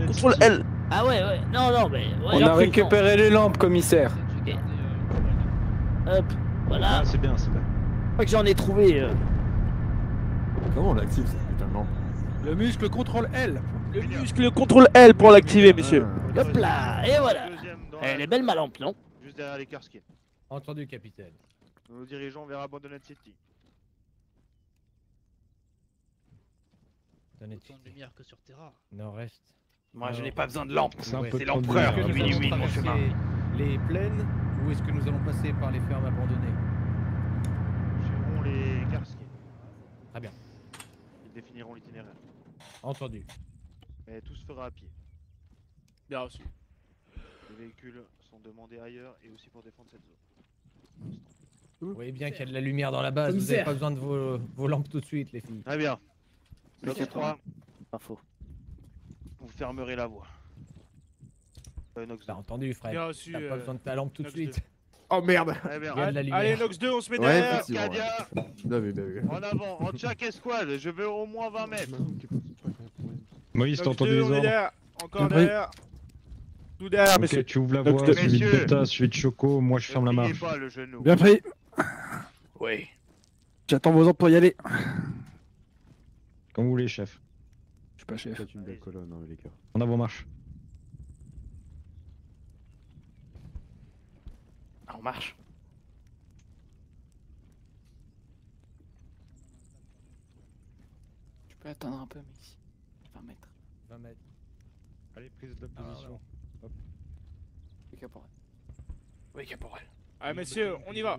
Contrôle L. Ah ouais. Non, mais... Ouais, On a récupéré les lampes, commissaire. Ok. Hop, voilà. Ah, c'est bien, c'est bien. Je crois que j'en ai trouvé. Comment on l'active cette putain de lampe? Le muscle contrôle L. Le muscle contrôle L pour l'activer, messieurs. Hop là, et voilà. Deuxième dans Elle la- est belle ma lampe, non? Juste derrière les Karskins. Entendu, capitaine. Nous nous dirigeons vers Abandoned City. Donnez Autant de lumière que sur Terra. Nord-est. Moi, je n'ai pas besoin de lampes. C'est un peu C'est trop l'empereur de qui lumière. illumine mon chemin. Les plaines ou est-ce que nous allons passer par les fermes abandonnées? Nous suivrons les Karskins. Très bien. Ils définiront l'itinéraire. Entendu. Mais tout se fera à pied. Bien reçu. Les véhicules sont demandés ailleurs et aussi pour défendre cette zone. Vous voyez bien qu'il y a de la lumière dans la base, vous n'avez pas besoin de vos lampes tout de suite, les filles. Très bien. Note 3, Pas faux. vous fermerez la voie. Nox 2. T'as entendu, Fred? Bien reçu, T'as pas besoin de ta lampe tout de Nox suite. Oh merde! Très bien. Il y a de la lumière. Allez, Nox 2, on se met Ouais, derrière. effectivement. Cadia, Bien vu. en avant, en chaque escouade, je veux au moins 20 mètres. Moïse, t'as Nox entendu 2, les on est ordres? derrière. Encore derrière. Tout derrière, Ok, messieurs. tu ouvres la voie, suivi de Beta, suivi de Choco, moi je ferme la marche. Pas le genou. Bien pris. Oui. J'attends vos ordres pour y aller. Comme vous voulez, chef. Je suis pas chef. C'est une belle colonne, hein, les gars. En avant marche. On marche. Tu peux attendre un peu, mais ici. 20 mètres. 20 mètres. Allez, prise de position. Hop. Oui, caporal. Oui, caporal. Allez, messieurs, on y va.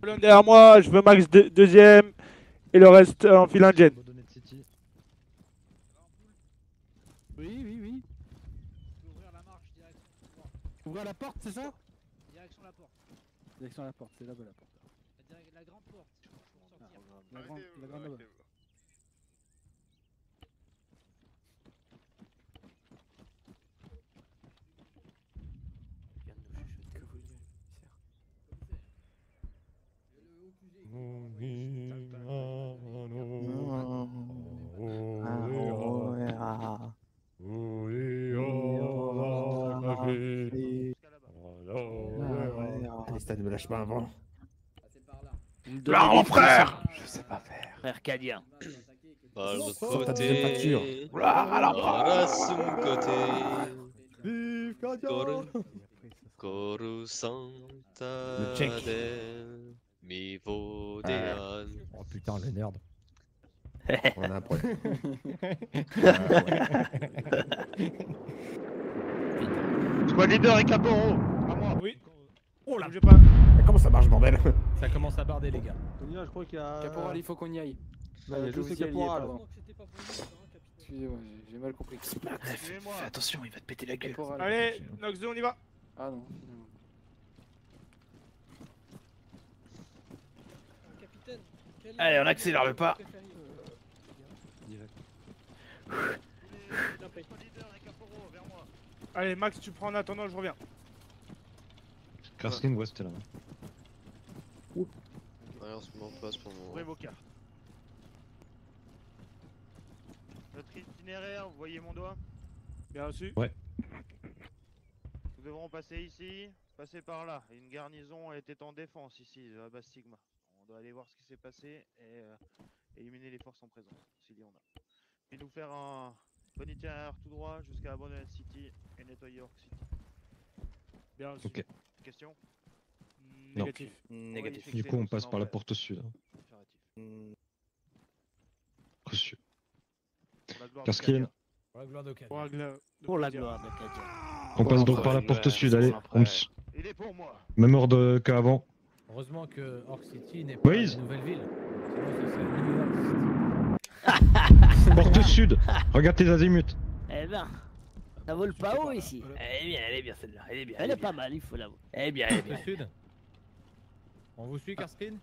Colonne derrière moi, je veux max deuxième. Et le reste en file indienne. Oui, oui, oui. Ouvrir la marche direction. Ouvrir la porte, c'est ça? Direction la porte. Direction la porte, c'est là-bas la porte. La grande porte. Pour sortir. La grande là-bas. Allez, Stan, ne me lâche pas avant. Là, mon frère. Je sais pas faire. Frère Cadien. Par le Sur ta deuxième facture. côté. Voilà, Voilà son côté. Vive Kadia. Koru Santa check. del mi vodean. Oh putain, le nerd. On a un problème. Squad leader et caporal. À moi. Oui. Oh là. Bougez pas. Mais comment ça marche, bordel? Ça commence à barder, les gars. Sonia, je crois qu'il y a. Caporal, il faut qu'on y aille. Là, il y a que juste vous y alliez, caporal. pardon. Excusez-moi, j'ai mal compris. Suivez-moi. Fais attention, il va te péter la gueule. Caporal. Allez, Nox 2, on y va. Ah non, finalement. Allez, on accélère le pas. Allez, Max, tu prends en attendant, je reviens. Karskin, ouais, c'était là. Ouais, on se met en place pour le moment. Ouvrez vos cartes. Notre itinéraire, vous voyez mon doigt? Bien reçu. Ouais. Nous devrons passer ici, passer par là. Une garnison était en défense ici, de la base Sigma. On doit aller voir ce qui s'est passé et éliminer les forces en présence, s'il y en a. Puis nous faire un bon itinéraire tout droit jusqu'à Abandoned City et nettoyer York City. Bien reçu. Ok. Question? Non. Négatif. Négatif. Du coup, on passe par la porte sud. Reçu. Karskin, Pour la gloire de Cadien. Pour la gloire de Cadien. on passe donc par la porte sud, allez. Il est pour moi. Même ordre qu'avant. Heureusement que Orc City n'est pas Moïse. une nouvelle ville. Sinon, ce serait New York City. Porte sud, regarde tes azimuts. Eh ben, ça vole pas haut ici. Elle est bien celle-là. Elle est bien. Elle est pas mal, il faut l'avouer. Elle est bien, elle est bien. Porte sud. On vous suit, Karskin?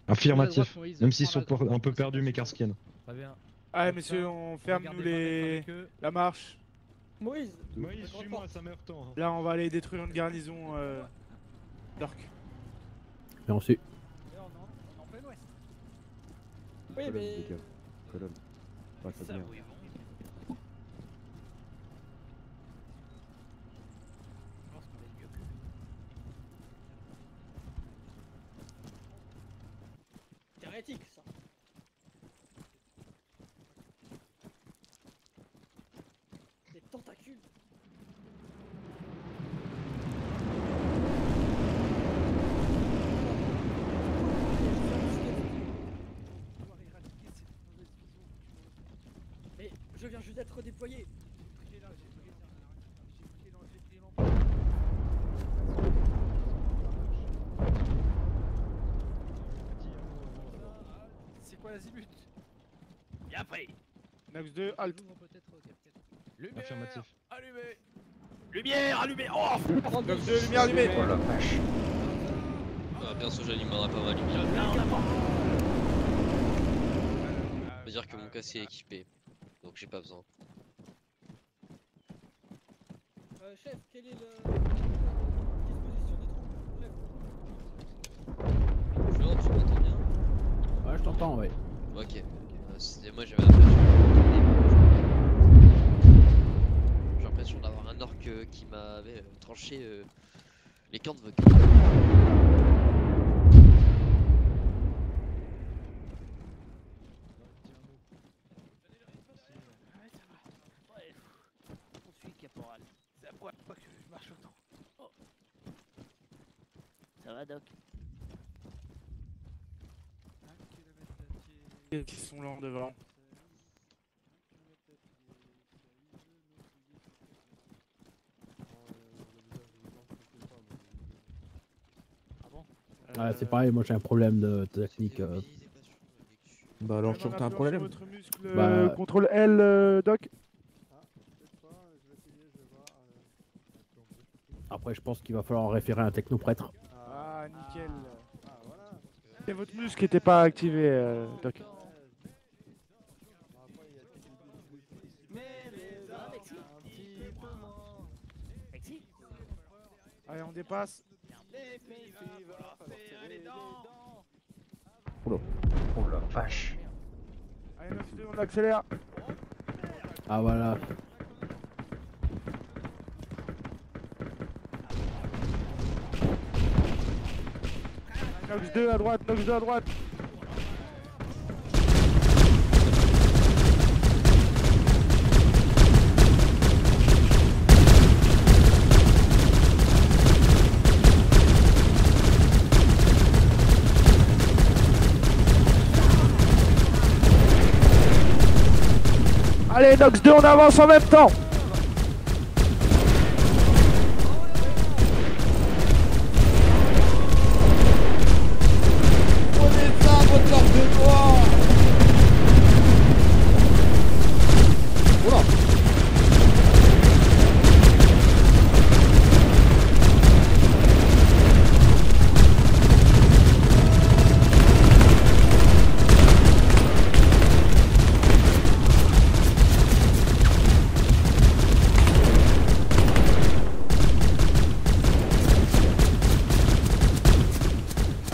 Affirmatif, même s'ils sont un peu perdus, mais Karskin. Très bien. Allez, messieurs, on ferme nous la marche. Moïse, suis-moi, ça meurt temps. Là, on va aller détruire une garnison d'orques. Bien reçu. Oui, Colonne, mais. les gars. Colonne. Ouais, ça vient. C'est hérétique ça. Des tentacules. Mais je viens juste d'être redéployé. C'est quoi l'azimut? Bien pris. Nox 2, halt. Affirmatif. Allumé. Lumière allumée. Oh Nox 2, lumière allumée. Oh la vache. Ah, perso, j'allumerai pas ma lumière. Ça veut dire que mon casque est équipé, donc j'ai pas besoin. Chef, quelle est la disposition des troupes? Chef. Genre, tu m'entends bien? Ouais, je t'entends, ouais. Ok. Moi j'avais l'impression. J'ai l'impression orc qui m'avait tranché les cornes vocales. Poursuis, caporal. C'est la première fois que je marche autant. Oh. Ça va, Doc? Qui sont là en devant. Ouais, c'est pareil, moi j'ai un problème de technique. Bah alors toujours t'as un problème. Votre muscle, Bah, contrôle L, Doc. Après, je pense qu'il va falloir référer à un technoprêtre. Ah, nickel. Et votre muscle n'était pas activé, Doc. Allez, on dépasse. Oula. Oh la vache. Allez, 9-2, on accélère. Ah voilà. Nox 2 à droite, Nox 2 à droite. Allez, Nox 2, on avance en même temps.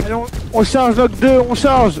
Allez, on charge, Nox 2, on charge.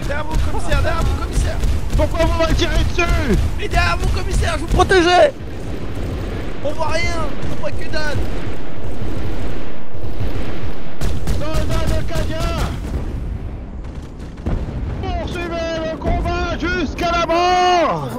Derrière vous, commissaire, derrière vous, commissaire. Pourquoi vous m'avez tiré dessus? Mais derrière vous, commissaire, je vous protégeais. On voit rien, on voit que dalle. Soldats d'Arcadia, poursuivez le combat jusqu'à la mort.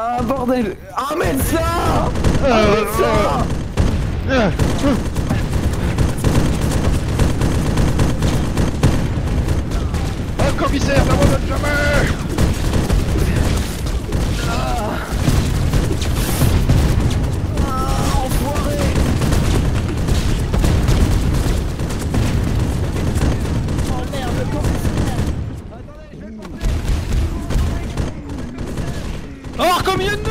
Ah bordel! Un médecin! Un médecin! commissaire, n'abandonne jamais. Enfoiré. Oh merde, le commissaire. Or, comme il y a de nous!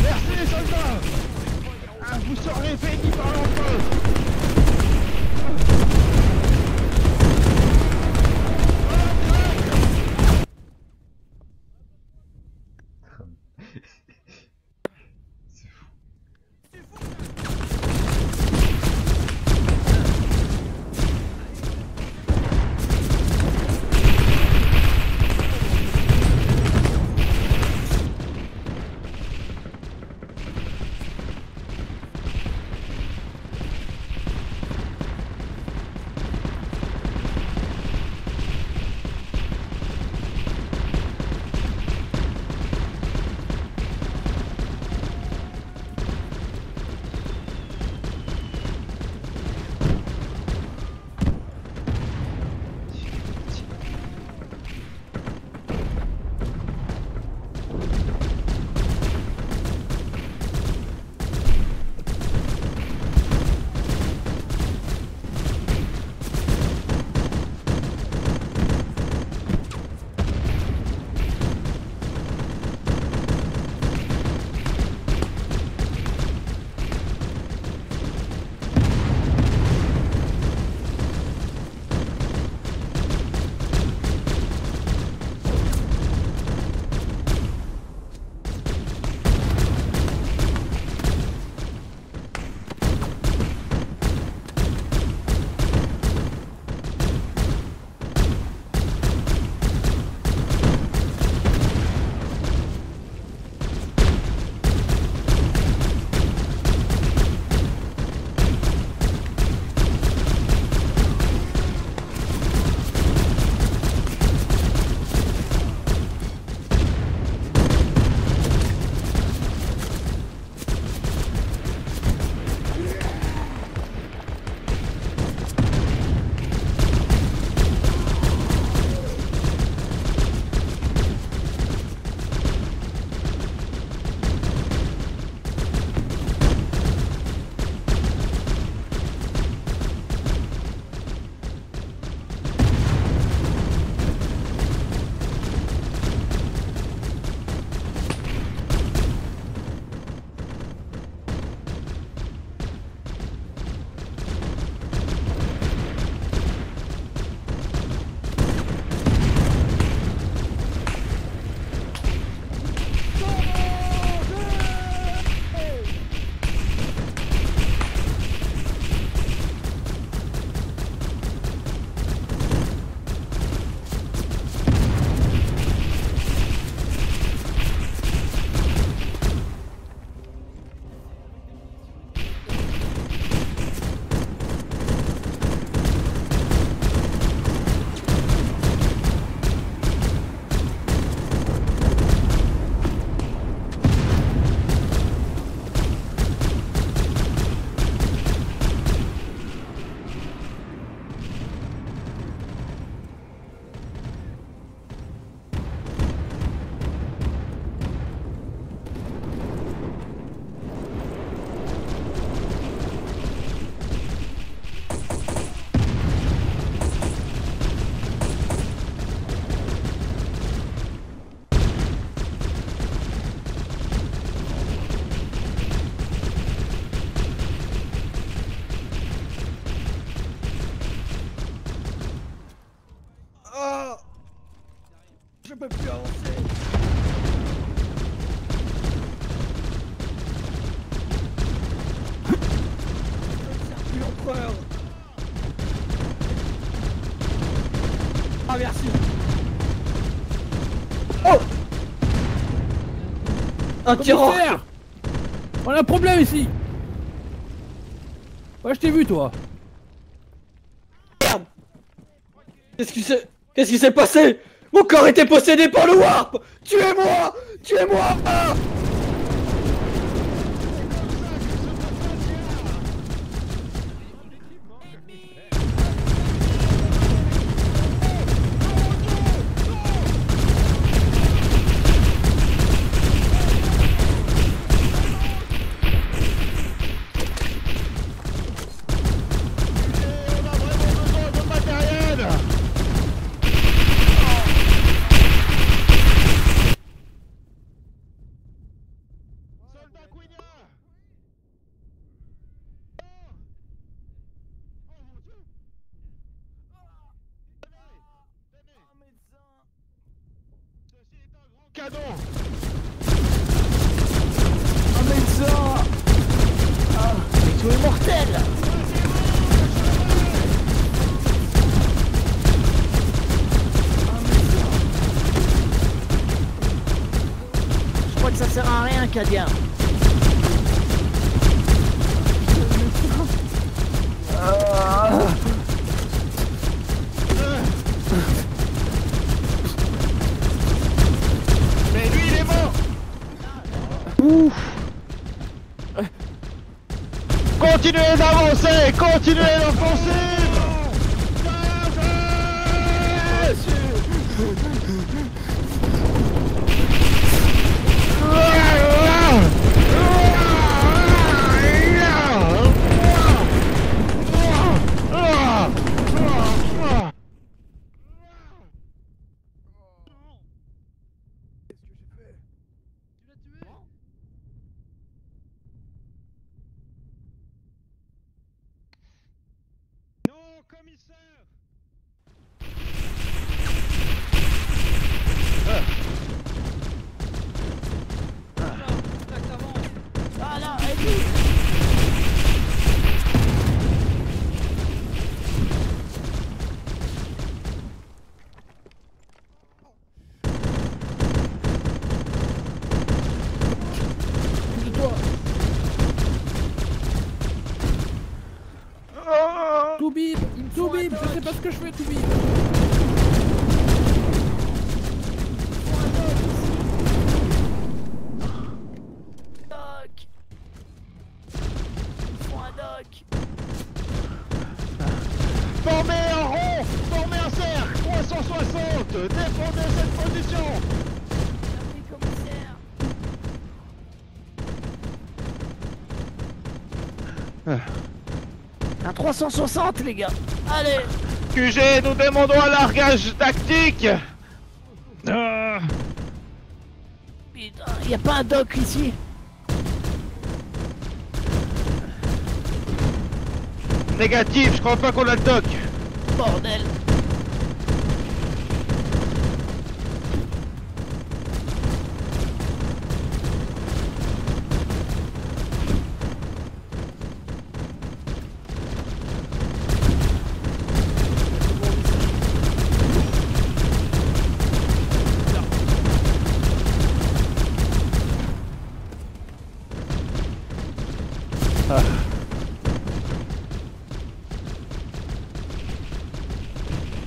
Merci, soldats. Vous serez bénis par l'empereur. peux plus avancer. Plus l'empereur. Ah merci. Oh, un tyran. On a un problème ici. Ouais, je t'ai vu, toi. Merde. Qu'est-ce qui s'est passé? Mon corps était possédé par le Warp. Tuez-moi. Tuez-moi. Ah. Canon. Un médecin. Ah, mais tu es mortel. Je crois que ça sert à rien, Cadien. Mais lui, il est mort. Ouf. Continuez d'avancer, continuez l'offensive. Non, commissaire. Ah là, aide-nous. Toubib, Toubib, je sais pas ce que je fais, Toubib. Doc. Faut un doc. Formez un rond, formez un cercle, 360, défendez cette position. Oui, commissaire. Un 360, les gars. Allez. QG, nous demandons un largage tactique. Putain, y a pas un doc ici. Négatif, je crois pas qu'on a le doc. Bordel.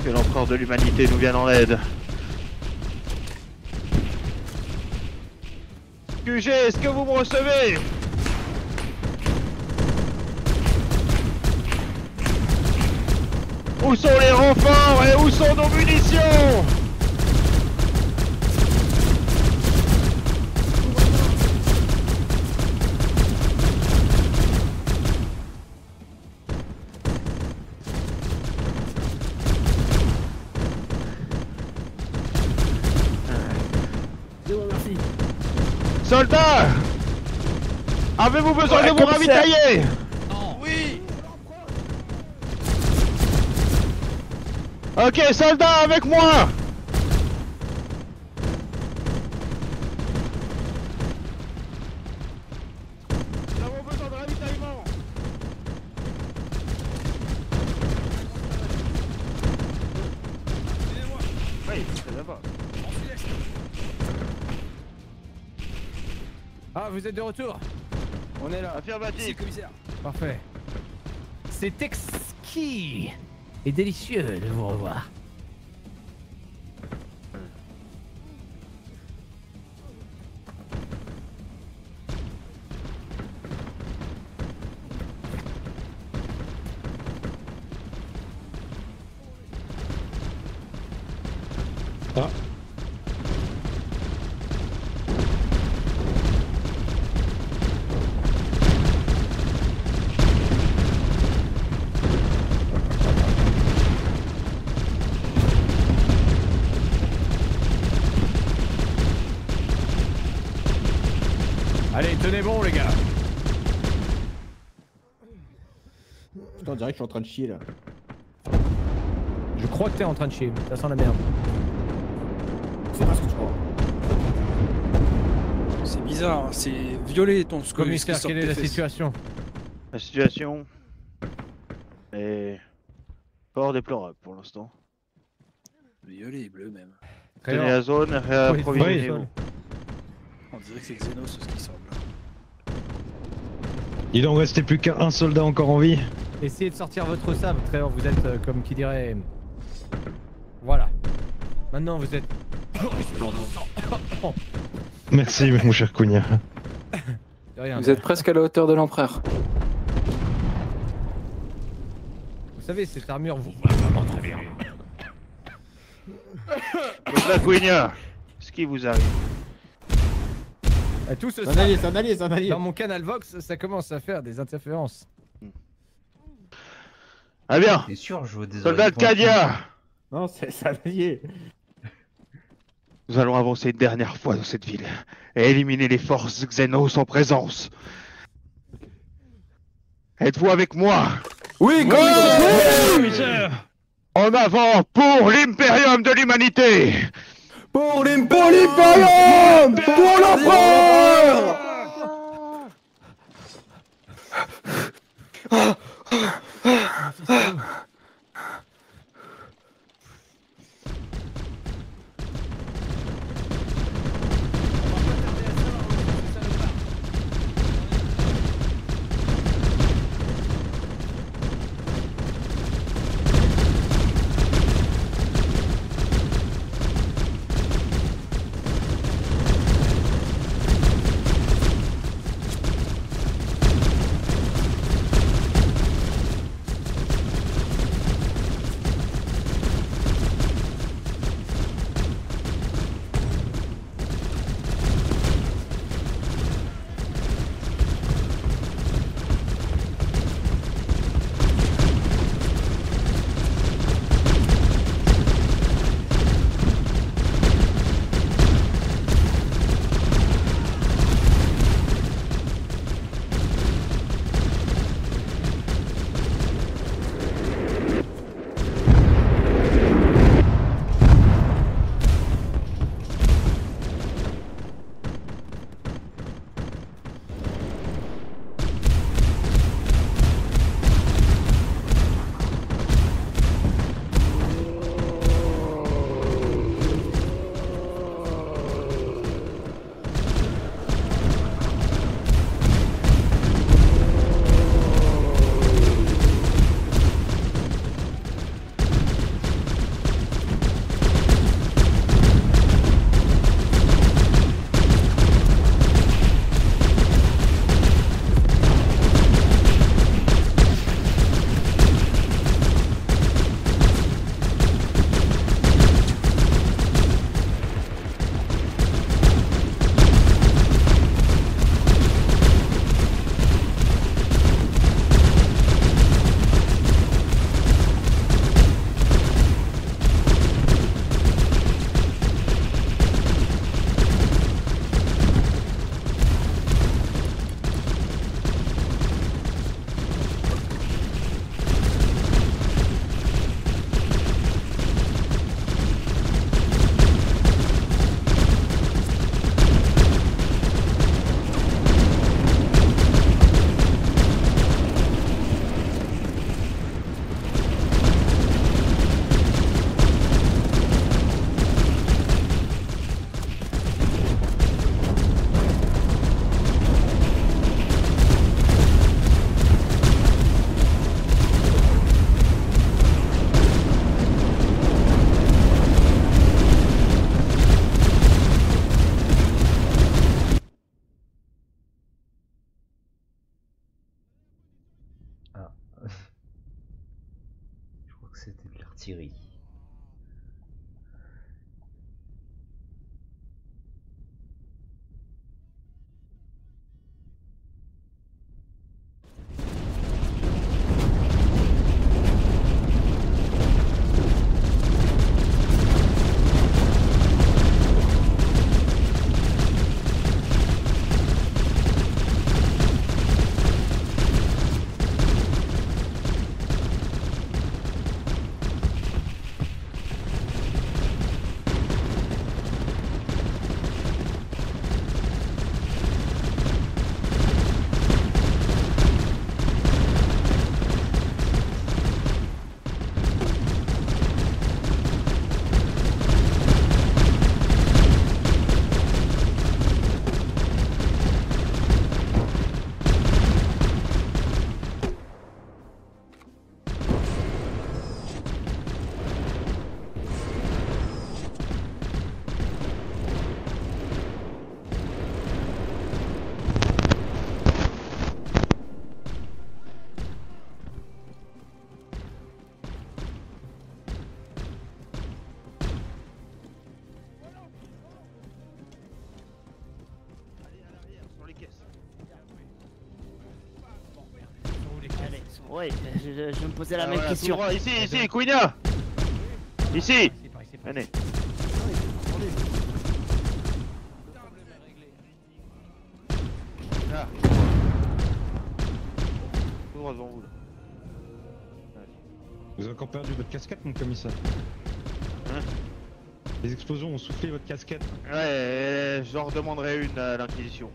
Que l'empereur de l'humanité nous vienne en aide. QG, est-ce que vous me recevez? Où sont les renforts et où sont nos munitions? Soldats! Avez-vous besoin de vous ravitailler? Oui. Ok, soldats, avec moi! Nous avons besoin de ravitaillement! Oui, c'est là-bas. Ah, vous êtes de retour? On est là. Affirmatif. Parfait. C'est exquis et délicieux de vous revoir. Ah. Allez, tenez bon les gars. Putain, on dirait que je suis en train de chier là. Je crois que t'es en train de chier, ça sent la merde. C'est pas ce que tu crois. C'est bizarre, hein, c'est violé ton ce Commissaire, ce qui quelle est sort la de tes situation? La situation est fort déplorable pour l'instant. fesses. Violet et bleu même. Tenez la zone, réapprovisionnez-vous. On dirait que c'est Xenos ce qui semble. Il en restait plus qu'un soldat encore en vie. Essayez de sortir votre sabre, Trevor, vous êtes comme qui dirait... Voilà. Maintenant vous êtes... Merci mon cher Cugna. Vous êtes presque à la hauteur de l'empereur. Vous savez, cette armure vous va vraiment très bien. Donc là, Cugna, ce qui vous arrive? Tout ce C'est un allié, c'est un allié, c'est un allié. Dans mon canal Vox, ça commence à faire des interférences. Ah bien. T'es sûr, je vois des Soldat de Cadia. Non, c'est un allié. Nous allons avancer une dernière fois dans cette ville et éliminer les forces Xenos en présence. Êtes-vous avec moi? Oui, commissaire! En avant pour l'Imperium de l'humanité! Pour l'Imperium! Pour l'empereur! Syrie. Ouais, je me posais la même voilà, question. tout droit, ici, ici, Quina. Ici. Venez. Là. Tout droit devant vous. Là. Vous avez encore perdu votre casquette, mon commissaire. Hein? Les explosions ont soufflé votre casquette. Ouais, j'en redemanderai une à l'Inquisition.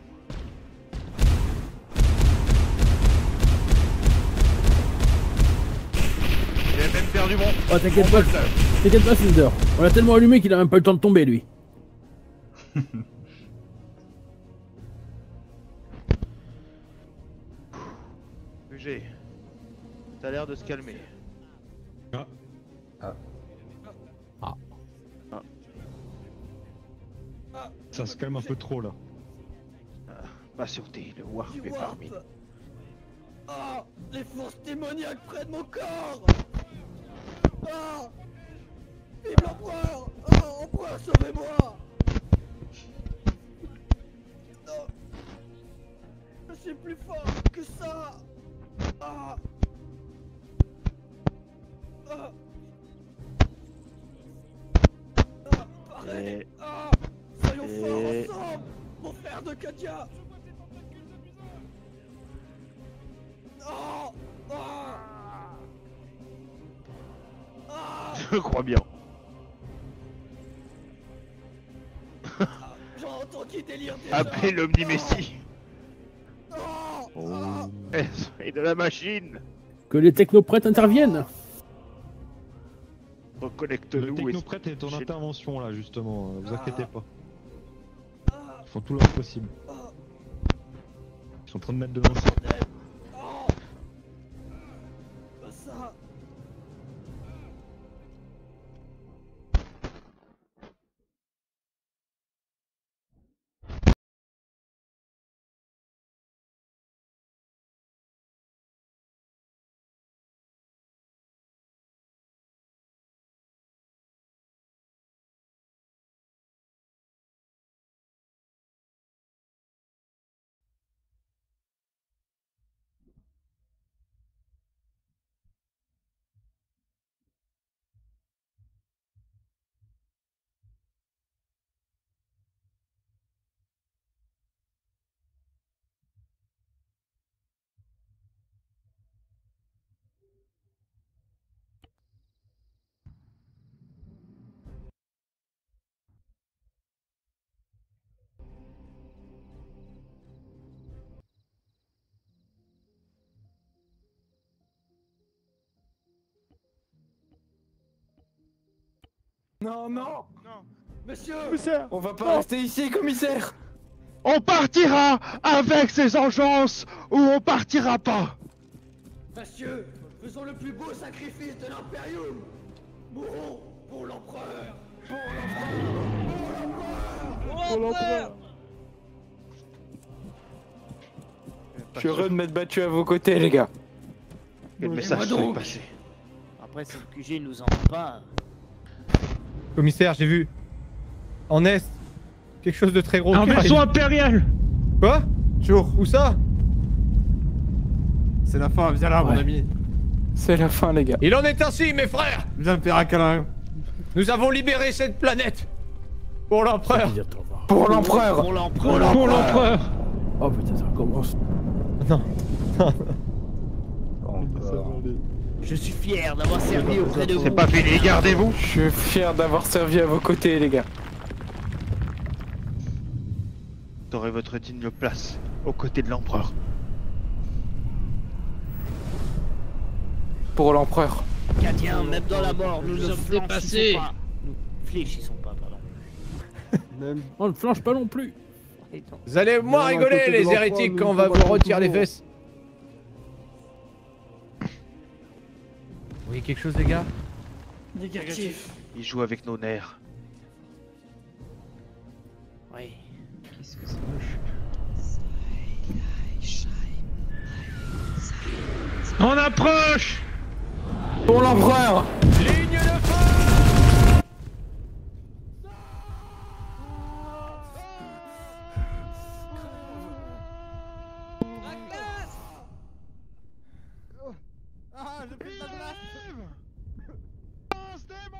Il a même perdu mon... Oh t'inquiète pas, Cinder. On l'a tellement allumé qu'il a même pas eu le temps de tomber lui. UG, t'as l'air de se calmer. Ah. Ça se calme un peu trop là. Ma sûreté, le Warp est parmi nous. Oh, les forces démoniaques près de mon corps. Oh, vive l'empereur. Oh, empereur, sauvez-moi. Non, je suis plus fort que ça. Ah. Ah. Ah, pareil. Ah. Soyons forts ensemble, mon frère de Katia. Oh. Je crois bien. J'entends qui délire déjà. Appelez l'Omni-Messie. Oh. Et de la machine. Que les technoprêtres interviennent. Reconnecte-nous. Le technoprêtre est en intervention là justement, vous inquiétez pas. Ils font tout leur possible. Ils sont en train de mettre de l'encens. Ça. Non, non. Monsieur. On va pas rester ici, commissaire. On partira avec ces engences ou on partira pas. Monsieur, faisons le plus beau sacrifice de l'Imperium. Mourons pour l'empereur. Pour l'empereur. Pour l'empereur. Je suis heureux de m'être battu à vos côtés, les gars. Quel message donc. passé. Après, si le QG nous entend pas. Commissaire, j'ai vu. En est. Quelque chose de très gros. Un vaisseau impérial. Quoi? Toujours. Où ça? C'est la fin, viens là, mon ami. C'est la fin, les gars. Il en est ainsi, mes frères. Viens me faire un câlin. Nous avons libéré cette planète. Pour l'empereur. Pour l'empereur. Pour l'empereur. Pour l'empereur. Oh putain, ça recommence. Non. Je suis fier d'avoir servi auprès de vous. C'est pas fini, gardez-vous. Je suis fier d'avoir servi à vos côtés, les gars. Vous aurez votre digne place aux côtés de l'empereur. Pour l'empereur. Tiens, même dans la mort, nous ne sommes flanchissons dépassés. pas. Nous fléchissons pas, pardon. On ne flanche pas non plus. Vous allez moins rigoler, les hérétiques, quand on va vous retirer les fesses. Vous voyez quelque chose, les gars? Négatif. Il joue avec nos nerfs. Oui. Qu'est-ce que c'est moche. On approche. Pour l'empereur. Ligne de feu! Ah, j'ai pris ma glace. Lance démon.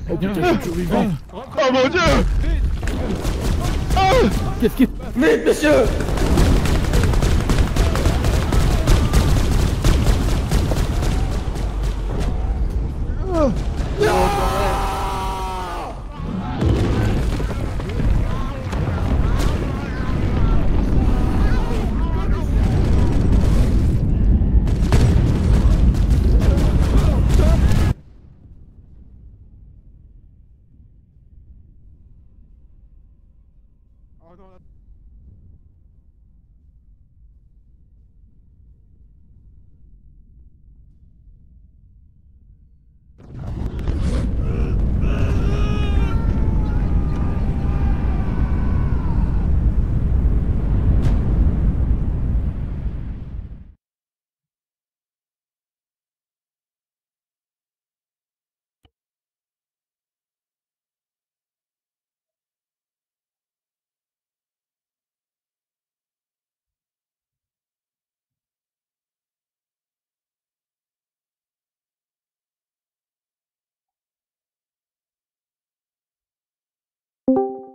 Oh putain, je suis toujours vivant. Oh mon dieu. Qu'est-ce qui... Vite, monsieur!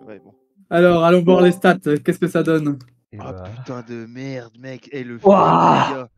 Ouais, bon. Alors, allons voir les stats. Qu'est-ce que ça donne? Oh putain de merde, mec. Et le Ouah. les gars.